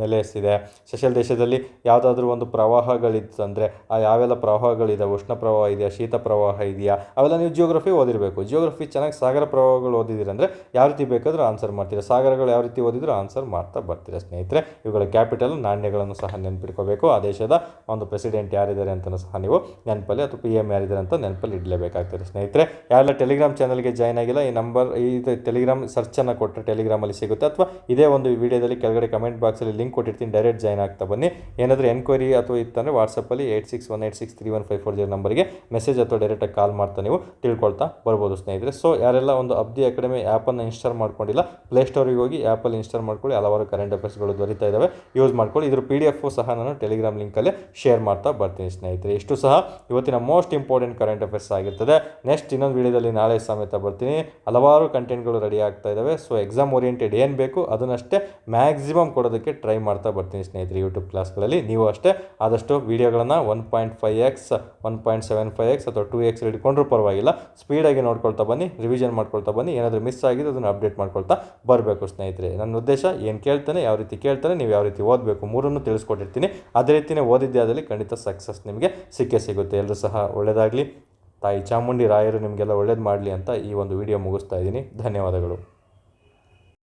ನೆಲೆಸಿದೆ, ಸೆಷಲ್ ದೇಶದಲ್ಲಿ ಯಾವುದಾದ್ರೂ ಒಂದು ಪ್ರವಾಹಗಳಿತ್ತು ಅಂದರೆ ಆ ಯಾವೆಲ್ಲ ಪ್ರವಾಹಗಳಿದೆ, ಉಷ್ಣ ಪ್ರವಾಹ ಇದೆಯಾ, ಶೀತ ಪ್ರವಾಹ ಇದೆಯಾ, ಅವೆಲ್ಲ ನೀವು ಜಿಯೋಗ್ರಫಿ ಓದಿರಬೇಕು. ಜಿಯೋಗ್ರಫಿ ಚೆನ್ನಾಗಿ ಸಾಗರ ಪ್ರವಾಹಗಳು ಓದಿದ್ದೀರಂದರೆ ಯಾವ ರೀತಿ ಬೇಕಾದರೂ ಆನ್ಸರ್ ಮಾಡ್ತೀರಾ, ಸಾಗರಗಳು ಯಾವ ರೀತಿ ಓದಿದ್ರು ಆನ್ಸರ್ ಮಾಡ್ತಾ ಬರ್ತೀರಾ ಸ್ನೇಹಿತರೆ. ಇವುಗಳ ಕ್ಯಾಪಿಟಲ್, ನಾಣ್ಯಗಳನ್ನು ಸಹ ನೆನಪಿಟ್ಕೋಬೇಕು. ಆ ದೇಶದ ಒಂದು ಪ್ರೆಸಿಡೆಂಟ್ ಯಾರಿದ್ದಾರೆ ಅಂತಲೂ ಸಹ ನೀವು ನೆನಪಲ್ಲಿ, ಅಥವಾ PM ಯಾರಿದ್ದಾರೆ ಅಂತ ನೆನಪಲ್ಲಿ ಇಡಲೇಬೇಕಾಗ್ತದೆ ಸ್ನೇಹಿತರೆ. ಯಾರೆಲ್ಲ ಟೆಲಿಗ್ರಾಮ್ ಚಾನಲ್ಗೆ ಜಾಯ್ನ್ ಆಗಿಲ್ಲ, ಈ ಟೆಲಿಗ್ರಾಮ್ ಸರ್ಚನ್ನು ಕೊಟ್ಟರೆ ಟೆಲಿಗ್ರಾಮಲ್ಲಿ ಸಿಗುತ್ತೆ, ಅಥವಾ ಇದೇ ಒಂದು ವಿಡಿಯೋದಲ್ಲಿ ಕೆಳಗಡೆ ಕಮೆಂಟ್ ಬಾಕ್ಸಲ್ಲಿ ಲಿಂಕ್ ಕೊಟ್ಟಿರ್ತೀನಿ, ಡೈರೆಕ್ಟ್ ಜಾಯ್ನ್ ಆಗ್ತಾ ಬನ್ನಿ. ಏನಾದರೂ ಎನ್ಕ್ವೈರಿ ಅಥವಾ ಇತ್ತಂದರೆ ವಾಟ್ಸಪ್ಪಲ್ಲಿ 8618631540 ನಂಬರಿಗೆ ಮೆಸೇಜ್ ಅಥವಾ ಡೈರೆಕ್ಟಾಗಿ ಕಾಲ್ ಮಾಡ್ತಾ ನೀವು ತಿಳ್ಕೊಳ್ತಾ ಬರ್ಬೋದು ಸ್ನೇಹಿತರೆ. ಸೊ ಯಾರೆಲ್ಲ ಒಂದು ಅಬ್ದಿ ಅಕಾಡೆಮಿ ಆ್ಯಪನ್ನು ಇನ್ಸ್ಟಾಲ್ ಮಾಡ್ಕೊಂಡಿಲ್ಲ, ಪ್ಲೇಸ್ಟೋರಿಗೆ ಹೋಗಿ ಆ್ಯಪಲ್ಲಿ ಇನ್ಸ್ಟಾಲ್ ಮಾಡ್ಕೊಳ್ಳಿ. ಹಲವಾರು ಕರೆಂಟ್ ಅಫೇರ್ಸ್ಗಳು ದೊರೀತಾ ಇದ್ದಾವೆ, ಯೂಸ್ ಮಾಡ್ಕೊಳ್ಳಿ. ಇದ್ರ PDF ಸಹ ನಾನು ಟೆಲಿಗ್ರಾಮ್ ಲಿಂಕಲ್ಲೇ ಶೇರ್ ಮಾಡ್ತಾ ಬರ್ತೀನಿ ಸ್ನೇಹಿತರೆ. ಇಷ್ಟು ಸಹ ಇವತ್ತಿನ ಮೋಸ್ಟ್ ಇಂಪಾರ್ಟೆಂಟ್ ಕರೆಂಟ್ ಅಫೇರ್ಸ್ ಆಗಿರ್ತದೆ. ನೆಕ್ಸ್ಟ್ ಇನ್ನೊಂದು ವಿಡಿಯೋದಲ್ಲಿ ನಾಳೆ ಸಮೇತ ಬರ್ತೀನಿ. ಹಲವಾರು ಕಂಟೆಂಟ್ಗಳು ರೆಡಿ ಆಗ್ತಾ ಇದ್ದಾವೆ. ಸೊ ಎಕ್ಸಾಮ್ ಓರಿಯೆಂಟೆಡ್ ಏನು ಬೇಕು ಅದನ್ನಷ್ಟೇ ಮ್ಯಾಕ್ಸಿಮಮ್ ಕೊಡೋದಕ್ಕೆ ಟ್ರೈ ಮಾಡ್ತಾ ಬರ್ತೀನಿ ಸ್ನೇಹಿತರೆ ಯೂಟ್ಯೂಬ್ ಕ್ಲಾಸ್ಗಳಲ್ಲಿ. ನೀವು ಅಷ್ಟೇ ಆದಷ್ಟು ವೀಡಿಯೋಗಳನ್ನು 1.5x 1.75x ಅಥವಾ 2x ಹಿಡ್ಕೊಂಡ್ರೂ ಪರವಾಗಿಲ್ಲ, ಸ್ಪೀಡಾಗಿ ನೋಡ್ಕೊಳ್ತಾ ಬನ್ನಿ, ರಿವಿಷನ್ ಮಾಡ್ಕೊಳ್ತಾ ಬನ್ನಿ. ಏನಾದರೂ ಮಿಸ್ ಆಗಿದೆ ಅದನ್ನು ಅಪ್ಡೇಟ್ ಮಾಡ್ಕೊಳ್ತಾ ಬರಬೇಕು ಸ್ನೇಹಿತರೆ. ನನ್ನ ಉದ್ದೇಶ ಏನು ಕೇಳ್ತಾನೆ, ಯಾವ ರೀತಿ ಕೇಳ್ತಾನೆ, ನೀವು ಯಾವ ರೀತಿ ಓದಬೇಕು, ಮೂರನ್ನು ತಿಳಿಸ್ಕೊಟ್ಟಿರ್ತೀನಿ. ಅದೇ ರೀತಿಯೇ ಓದಿದ್ದೆ ಅದರಲ್ಲಿ ಖಂಡಿತ ಸಕ್ಸಸ್ ನಿಮಗೆ ಸಿಗುತ್ತೆ. ಎಲ್ಲರೂ ಸಹ ಒಳ್ಳೆಯದಾಗಲಿ. ತಾಯಿ ಚಾಮುಂಡಿ ರಾಯರು ನಿಮಗೆಲ್ಲ ಒಳ್ಳೇದು ಮಾಡಲಿ ಅಂತ ಈ ಒಂದು ವಿಡಿಯೋ ಮುಗಿಸ್ತಾ ಇದ್ದೀನಿ. ಧನ್ಯವಾದಗಳು.